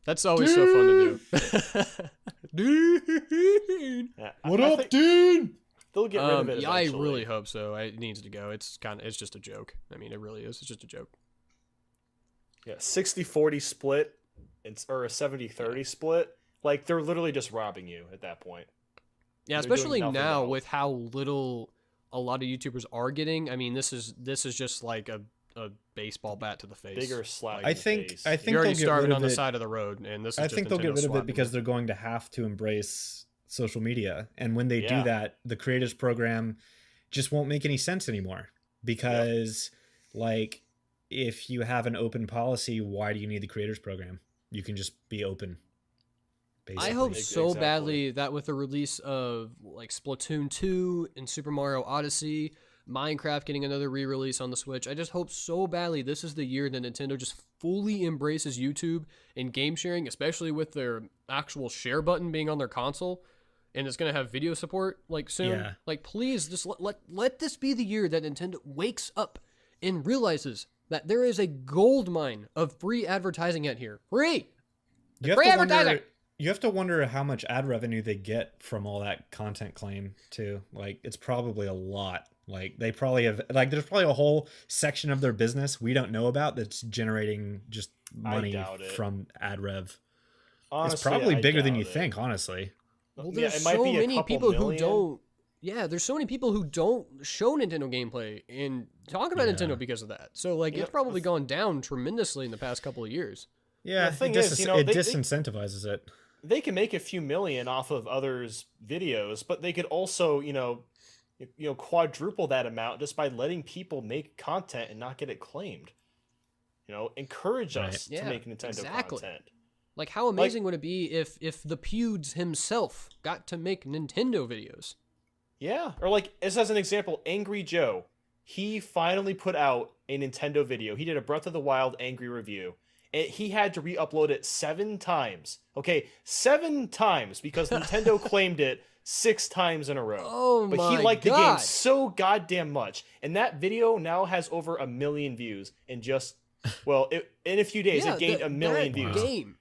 That's always so fun to do. Dude. Yeah, What I up, think Dean? they'll get rid of it Yeah, I eventually. really hope so. It needs to go. It's just a joke. I mean, it really is. It's just a joke. Yeah, 60-40 split, or a 70-30 split. Like, they're literally just robbing you at that point. Yeah, They're doing especially nothing now else. with how little a lot of YouTubers are getting. I mean, this is just like a baseball bat to the face. Bigger slap. I in the think face. I think You're already they'll get starving rid on of the it. side of the road, and this is I just think they'll get Nintendo rid of it slapping because you. they're going to have to embrace social media, and when they Yeah. do that, the creators program just won't make any sense anymore. Because, like, if you have an open policy, why do you need the creators program? You can just be open. Basically. I hope so Exactly. badly that with the release of like Splatoon 2 and Super Mario Odyssey, Minecraft getting another re-release on the Switch, I just hope so badly this is the year that Nintendo just fully embraces YouTube and game sharing, especially with their actual share button being on their console, and it's going to have video support like soon. Yeah. Like, please just let this be the year that Nintendo wakes up and realizes that there is a gold mine of free advertising out here. Free! You have Free to advertising! wonder. You have to wonder how much ad revenue they get from all that content claim too. Like, it's probably a lot. Like, they probably have, like, there's probably a whole section of their business we don't know about that's generating just money doubt it. from ad rev. Honestly, It's probably I bigger than you doubt it. think, honestly. Well, Yeah, there's it might so be a many couple people who million. don't. Yeah, there's so many people who don't show Nintendo gameplay and talk about Yeah. Nintendo because of that. So, like, You it's know, probably gone down tremendously in the past couple of years. Yeah, The thing it, is, you know, it they- disincentivizes it. They can make a few million off of others' videos, but they could also, quadruple that amount just by letting people make content and not get it claimed. Encourage us Yeah, to make Nintendo exactly. content. Like, how amazing would it be if the Pewds himself got to make Nintendo videos? Yeah, or like as an example, Angry Joe, he finally put out a Nintendo video. He did a Breath of the Wild angry review. He had to re-upload it 7 times. Okay, 7 times because Nintendo claimed it 6 times in a row. Oh But my he liked the game God. so goddamn much, and that video now has over 1 million views in just in a few days. Yeah, it gained 1 million that views. game.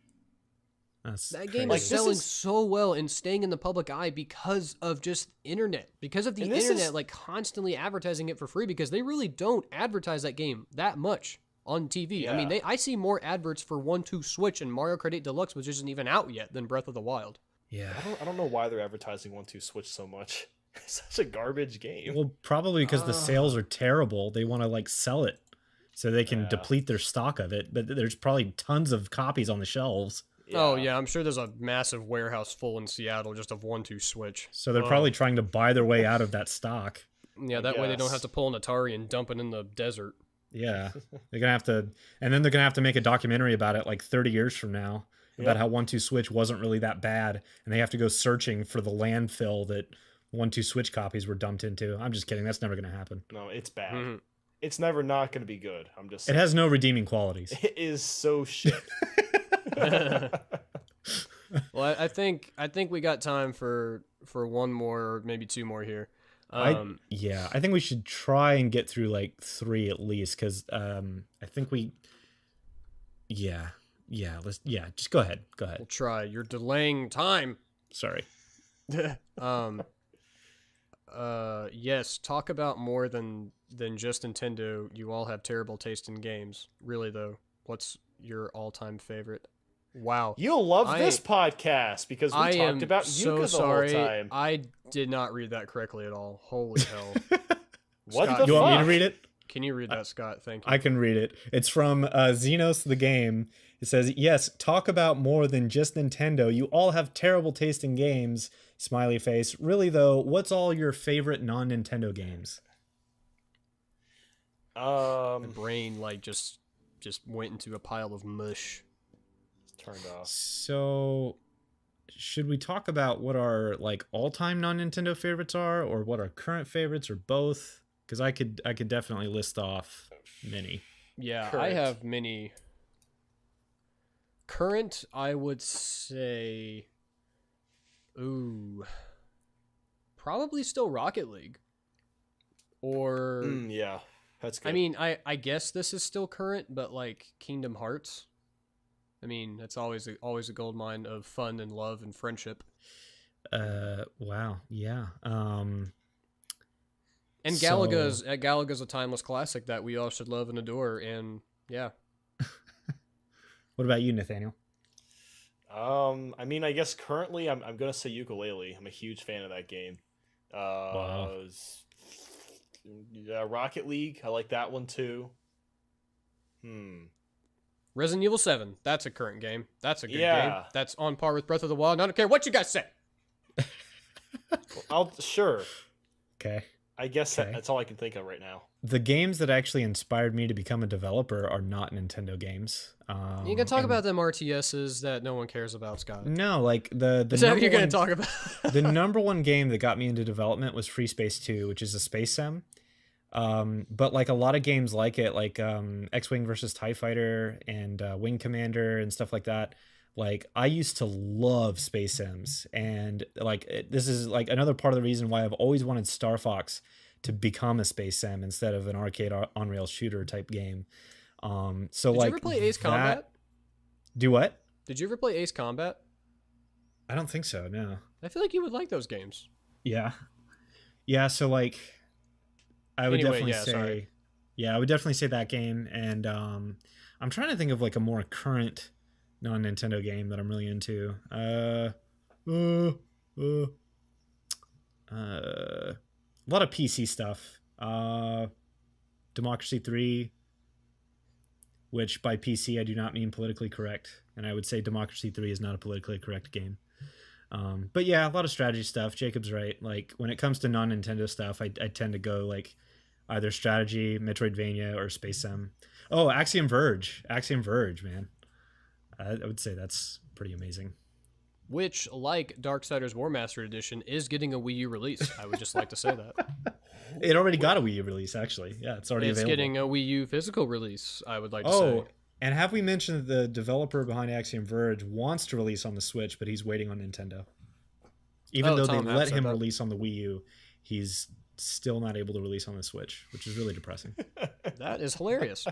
That's That game crazy. is Like, this selling is- so well and staying in the public eye because of just internet. Because of the And this internet, is- like, constantly advertising it for free because they really don't advertise that game that much on TV. I mean, Yeah. I see more adverts for 1-2 Switch and Mario Kart 8 Deluxe, which isn't even out yet, than Breath of the Wild. Yeah. I don't know why they're advertising 1-2 Switch so much. It's such a garbage game. Well, probably because the sales are terrible. They want to, like, sell it so they can Yeah. deplete their stock of it. But there's probably tons of copies on the shelves. Oh, yeah, I'm sure there's a massive warehouse full in Seattle just of 1-2 Switch. So they're probably trying to buy their way out of that stock. Yeah, that way they don't guess. have to pull an Atari and dump it in the desert. Yeah. They're going to have to, and then they're going to have to make a documentary about it like 30 years from now about Yep. how 1-2 Switch wasn't really that bad. And they have to go searching for the landfill that 1-2 Switch copies were dumped into. I'm just kidding. That's never going to happen. No, it's bad. Mhm. It's never not going to be good. I'm just It saying. has no redeeming qualities. It is so shit. Well, I think we got time for one more or maybe 2 more here. I think we should try and get through like 3 at least, because I think we just go ahead we'll try. You're delaying time. Sorry. Yes, talk about more than just Nintendo. You all have terrible taste in games. Really though, what's your all-time favorite? Wow. You'll love I- this podcast because we I am talked about so Yooka the sorry. whole time. I did not read that correctly at all. Holy hell. What Scott, the You want me to fuck? read it? Can you read that, Scott? Thank you. I can read it. It's from Xenos the Game. It says, yes, talk about more than just Nintendo. You all have terrible taste in games. Smiley face. Really, though, what's all your favorite non-Nintendo games? My brain like just went into a pile of mush. Turned off. So, should we talk about what our like all-time non-Nintendo favorites are, or what our current favorites, or both? Because I could definitely list off many. Yeah, I Current. have many. Current, I would say Ooh. Probably still Rocket League. Or yeah, that's good. I mean, I guess this is still current, but like Kingdom Hearts. I mean, that's always a gold mine of fun and love and friendship. Wow. Yeah. And Galaga's a timeless classic that we all should love and adore. And yeah. What about you, Nathaniel? I mean, I guess currently I'm gonna say Yooka-Laylee. I'm a huge fan of that game. Wow. Yeah, Rocket League. I like that one too. Resident Evil 7. That's a current game. That's a good game. That's on par with Breath of the Wild. I don't care what you guys say. Sure. Okay. I guess that's all I can think of right now. The games that actually inspired me to become a developer are not Nintendo games. You can talk about them RTSs that no one cares about, Scott. No, like the Is that what you're going to talk about? The number one game that got me into development was Free Space 2, which is a space sim. But like a lot of games like it, like X-Wing versus TIE Fighter and Wing Commander and stuff like that. Like I used to love space sims, and like this is like another part of the reason why I've always wanted Star Fox to become a space sim instead of an arcade on-rail shooter type game. So Did like, you ever play Ace Combat? Do what? Did you ever play Ace Combat? I don't think so. No. I feel like you would like those games. Yeah. So like, I would definitely say, I would definitely say that game. And I'm trying to think of like a more current non-Nintendo game that I'm really into. A lot of PC stuff. Democracy 3, which by PC I do not mean politically correct, and I would say Democracy 3 is not a politically correct game. But yeah, a lot of strategy stuff. Jacob's right. Like when it comes to non-Nintendo stuff, I tend to go like either strategy, Metroidvania, or space sim. Oh, Axiom Verge, man. I would say that's pretty amazing. Which, like Darksiders War Master Edition, is getting a Wii U release. I would just like to say that. It already got a Wii U release, actually. Yeah, it's already available. It's getting a Wii U physical release, I would like to say. And have we mentioned the developer behind Axiom Verge wants to release on the Switch, but he's waiting on Nintendo. Even though they let him release on the Wii U, he's still not able to release on the Switch, which is really depressing. That is hilarious.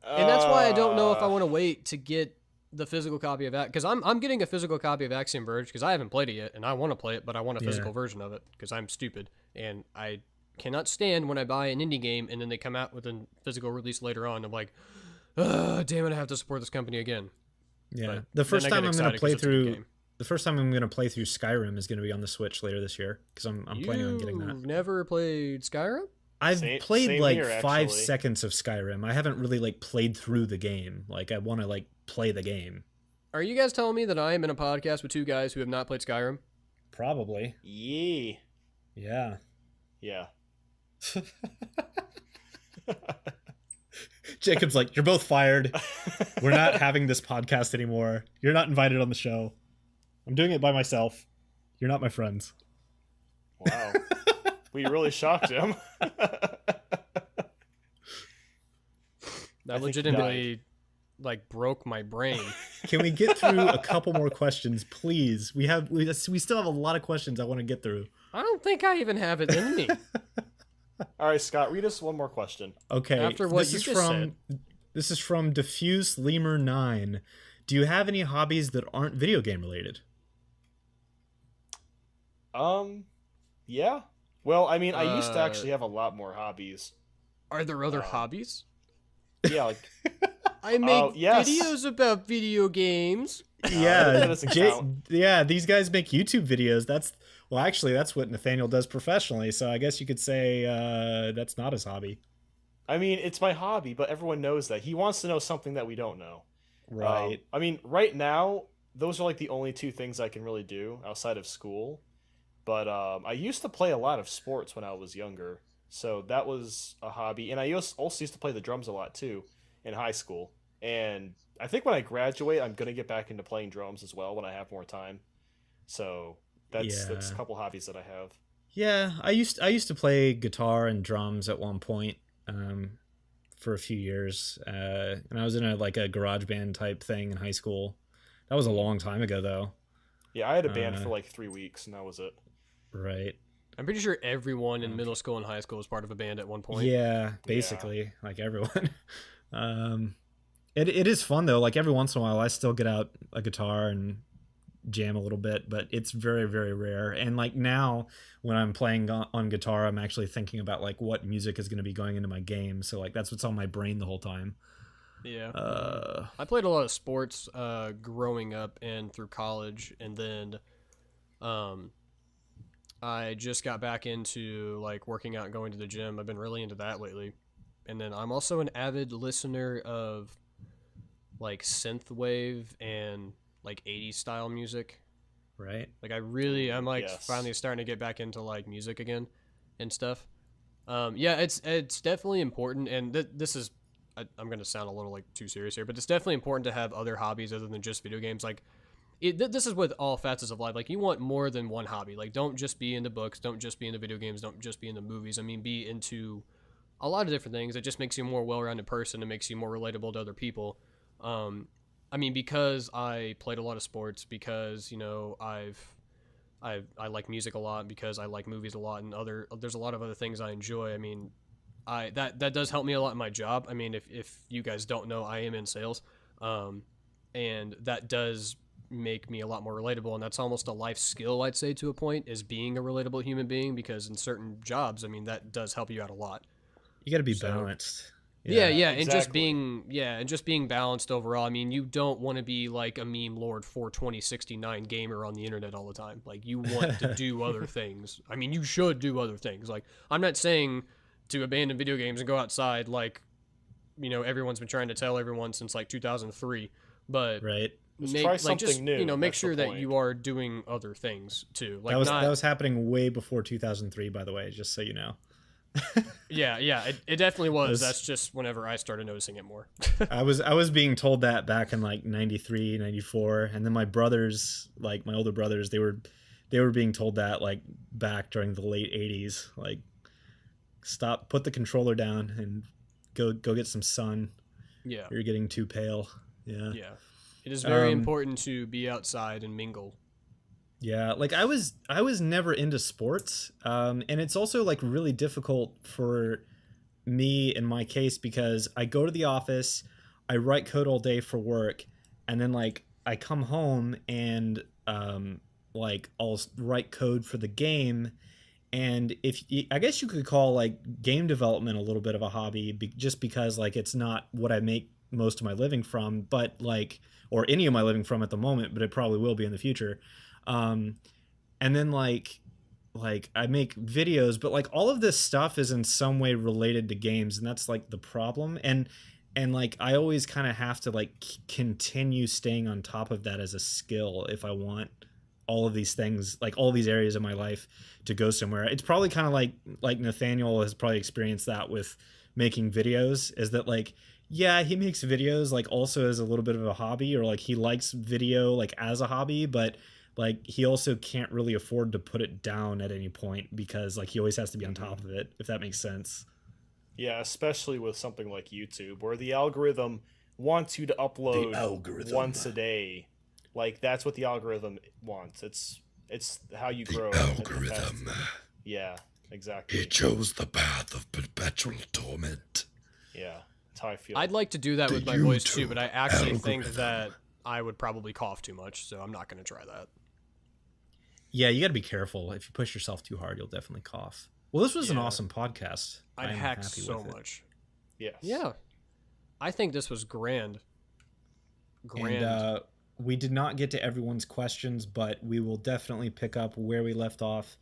And that's why I don't know if I want to wait to get the physical copy of that, because I'm getting a physical copy of Axiom Verge because I haven't played it yet, and I want to play it, but I want a physical version of it because I'm stupid, and I cannot stand when I buy an indie game and then they come out with a physical release later on. I'm like, damn it, I have to support this company again. Yeah, but the first time I'm going to play through Skyrim is going to be on the Switch later this year because I'm planning on getting that. You've never played Skyrim? I've played like 5 seconds of Skyrim. I haven't really like played through the game. Like I want to like play the game. Are you guys telling me that I am in a podcast with two guys who have not played Skyrim? Probably. Yeah. Yeah. Jacob's like, you're both fired. We're not having this podcast anymore. You're not invited on the show. I'm doing it by myself. You're not my friends. Wow. We really shocked him. That legitimately like broke my brain. Can we get through a couple more questions, please? We still have a lot of questions I want to get through. I don't think I even have it in me. All right, Scott, read us one more question. Okay. After what you just said. This is from Diffuse Lemur 9. Do you have any hobbies that aren't video game related? Yeah. Well, I mean, I used to actually have a lot more hobbies. Are there other hobbies? Yeah, like I make videos about video games. Yeah, these guys make YouTube videos. That's what Nathaniel does professionally. So I guess you could say that's not his hobby. I mean, it's my hobby, but everyone knows that. He wants to know something that we don't know. Right. I mean, right now, those are like the only two things I can really do outside of school. But I used to play a lot of sports when I was younger. So that was a hobby. And I also used to play the drums a lot, too, in high school. And I think when I graduate, I'm going to get back into playing drums as well when I have more time. So that's a couple hobbies that I have. Yeah, I used to play guitar and drums at one point for a few years. And I was in a garage band type thing in high school. That was a long time ago, though. Yeah, I had a band for like 3 weeks, and that was it. Right. I'm pretty sure everyone in middle school and high school was part of a band at one point. Yeah, basically, like everyone. It is fun though. Like every once in a while, I still get out a guitar and jam a little bit, but it's very, very rare. And like now, when I'm playing on guitar, I'm actually thinking about like what music is going to be going into my game. So like that's what's on my brain the whole time. Yeah. I played a lot of sports growing up and through college, and then I just got back into like working out and going to the gym. I've been really into that lately. And then I'm also an avid listener of like synthwave and like 80s style music. Right. Like I'm like Yes. finally starting to get back into like music again and stuff. Yeah, it's definitely important, and this is I'm going to sound a little like too serious here, but it's definitely important to have other hobbies other than just video games. Like this is with all facets of life. Like you want more than one hobby. Like don't just be into books, don't just be into video games, don't just be into movies. I mean, be into a lot of different things. It just makes you a more well-rounded person. It makes you more relatable to other people. I mean, because I played a lot of sports, because, you know, I like music a lot, because I like movies a lot, and there's a lot of other things I enjoy. I mean, that does help me a lot in my job. I mean, if you guys don't know, I am in sales, and that does make me a lot more relatable, and that's almost a life skill, I'd say, to a point, is being a relatable human being, because in certain jobs, I mean, that does help you out a lot. You got to be balanced. Yeah, exactly. and just being balanced overall. I mean, you don't want to be like a meme lord for 2069 gamer on the internet all the time. Like, you want to do other things. I mean, you should do other things. Like, I'm not saying to abandon video games and go outside like, you know, everyone's been trying to tell everyone since like 2003, but Right. Try something new. You know, make That's sure the that point. you are doing other things too. Like That was happening way before 2003, by the way, just so you know. Yeah, it definitely was. That's just whenever I started noticing it more. I was being told that back in like 93, 94, and then my brothers, like my older brothers, they were being told that like back during the late 80s, like stop, put the controller down and go get some sun. Yeah. You're getting too pale. Yeah. Yeah. It is very important to be outside and mingle. Yeah, like I was never into sports, and it's also like really difficult for me in my case because I go to the office, I write code all day for work, and then like I come home and like I'll write code for the game, and I guess you could call like game development a little bit of a hobby, just because like it's not what I make most of my living from, but like, or any of my living from at the moment, but it probably will be in the future. And then like I make videos, but like all of this stuff is in some way related to games, and that's like the problem. And like I always kind of have to like continue staying on top of that as a skill if I want all of these things, like all these areas of my life to go somewhere. It's probably kind of like Nathaniel has probably experienced that with making videos, is that like, yeah, he makes videos like also as a little bit of a hobby, or like he likes video like as a hobby, but like he also can't really afford to put it down at any point because like he always has to be on top of it, if that makes sense. Yeah, especially with something like YouTube, where the algorithm wants you to upload once a day. Like that's what the algorithm wants. It's how you grow. Algorithm. Yeah, exactly. He chose the path of perpetual torment. Yeah, that's how I feel. I'd like to do that The with my voice too, YouTube but I actually think algorithm. that I would probably cough too much, so I'm not going to try that. Yeah, you got to be careful. If you push yourself too hard, you'll definitely cough. Well, this was an Yeah. awesome podcast. I'd I'm hack happy so with it. much. Yes. Yeah. I think this was grand. And we did not get to everyone's questions, but we will definitely pick up where we left off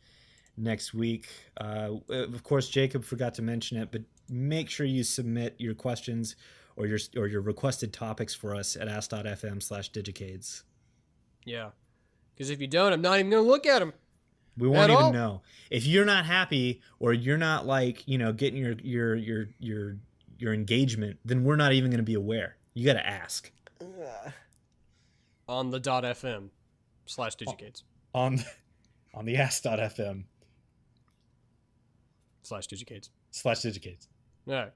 next week. Of course, Jacob forgot to mention it, but make sure you submit your questions or your requested topics for us at ask.fm/digicades. Yeah. Because if you don't, I'm not even going to look at them. We won't At even all? know if you're not happy or you're not like, you know, getting your engagement. Then we're not even going to be aware. You got to ask On the .fm/digicades. on the ask.fm /digicades. /digicades. All right.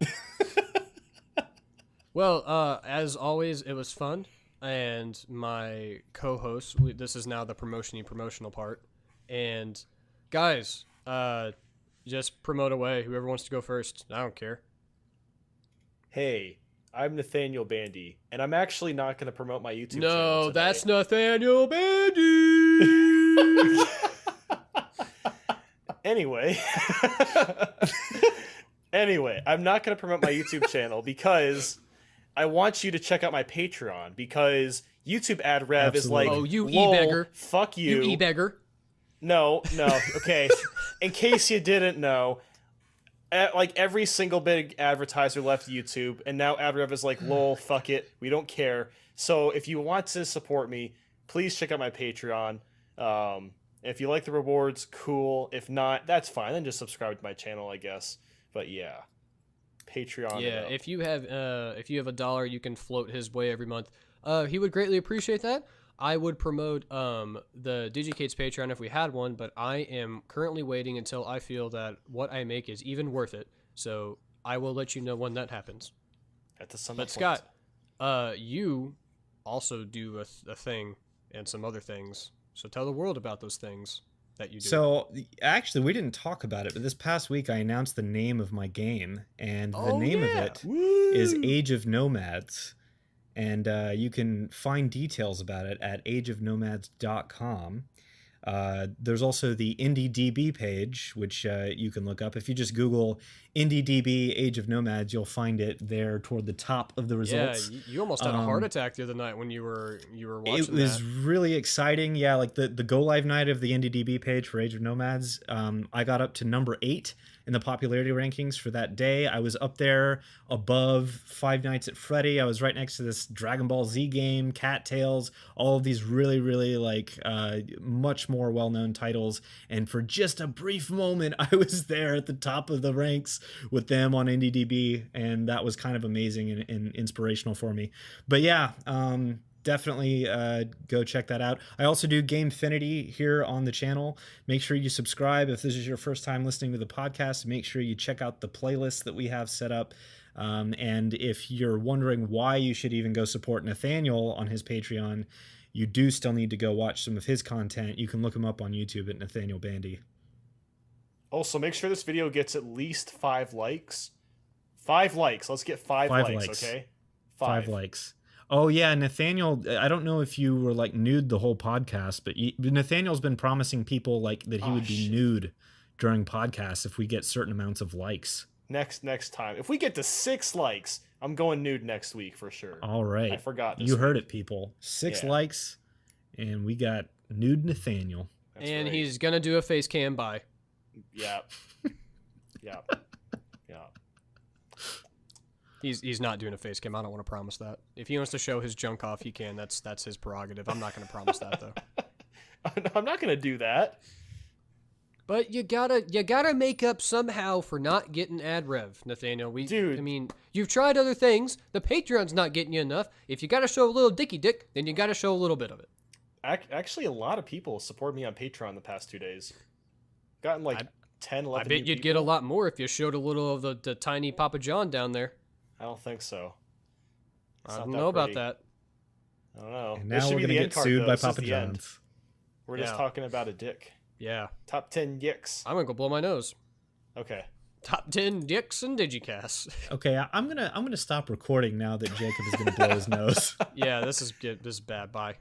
Well, as always, it was fun. and my co-host. This is now the promotional part. And guys, just promote away. Whoever wants to go first, I don't care. Hey, I'm Nathaniel Bandy, and I'm actually not going to promote my YouTube channel No, today. that's Nathaniel Bandy. Anyway, I'm not going to promote my YouTube channel because I want you to check out my Patreon, because YouTube ad rev is like, oh, you lol, e-beggar. fuck you. You e-beggar. No, okay. In case you didn't know, like every single big advertiser left YouTube, and now ad rev is like, lol, fuck it, we don't care. So if you want to support me, please check out my Patreon. If you like the rewards, cool. If not, that's fine. Then just subscribe to my channel, I guess. But yeah, Patreon. Yeah, if you have $1, you can float his way every month. He would greatly appreciate that. I would promote the Digicast Patreon if we had one, but I am currently waiting until I feel that what I make is even worth it. So I will let you know when that happens. At some But point. Scott, you also do a thing and some other things. So tell the world about those things that you do. So actually, we didn't talk about it, but this past week I announced the name of my game, and the name of it is Age of Nomads. And you can find details about it at ageofnomads.com. There's also the IndieDB page, which you can look up. If you just Google IndieDB Age of Nomads, you'll find it there toward the top of the results. Yeah, you almost had a heart attack the other night when you were watching it was really exciting. Yeah, like the go live night of the IndieDB page for Age of Nomads, I got up to number 8 in the popularity rankings for that day. I was up there above Five Nights at Freddy. I was right next to this Dragon Ball Z game, Cattails, all of these really, really like much more well-known titles. And for just a brief moment, I was there at the top of the ranks with them on IndieDB, and that was kind of amazing and inspirational for me. But yeah, definitely go check that out. I also do Gamefinity here on the channel. Make sure you subscribe if this is your first time listening to the podcast. Make sure you check out the playlist that we have set up. And if you're wondering why you should even go support Nathaniel on his Patreon, you do still need to go watch some of his content. You can look him up on YouTube at Nathaniel Bandy. Also, make sure this video gets at least 5 likes. 5 likes. Let's get 5 likes, okay? 5 likes. Oh yeah, Nathaniel, I don't know if you were like nude the whole podcast, but Nathaniel's been promising people like that he would be nude during podcasts if we get certain amounts of likes. Next time. If we get to 6 likes, I'm going nude next week for sure. All right. I forgot this You week. heard it, people. 6 likes, and we got nude Nathaniel. That's and right. he's gonna do a face cam by. Yeah. He's not doing a face cam. I don't want to promise that. If he wants to show his junk off, he can. That's his prerogative. I'm not going to promise that though. I'm not going to do that. But you gotta make up somehow for not getting ad rev, Nathaniel. Dude. I mean, you've tried other things. The Patreon's not getting you enough. If you gotta show a little dicky dick, then you gotta show a little bit of it. Actually, a lot of people support me on Patreon the past 2 days. Gotten like 10, 11 I bet new you'd get a people. lot more if you showed a little of the tiny Papa John down there. I don't think so. It's I not don't that know about pretty. that. I don't know. And This now should we're be going the to end get card, sued though. by This is Papa the end. John's. We're just Yeah. talking about a dick. Yeah. Top 10 dicks. I'm gonna go blow my nose. Okay. Top 10 dicks and Digicast. Okay, I'm gonna stop recording now that Jacob is gonna blow his nose. Yeah, this is good. This is bad. Bye.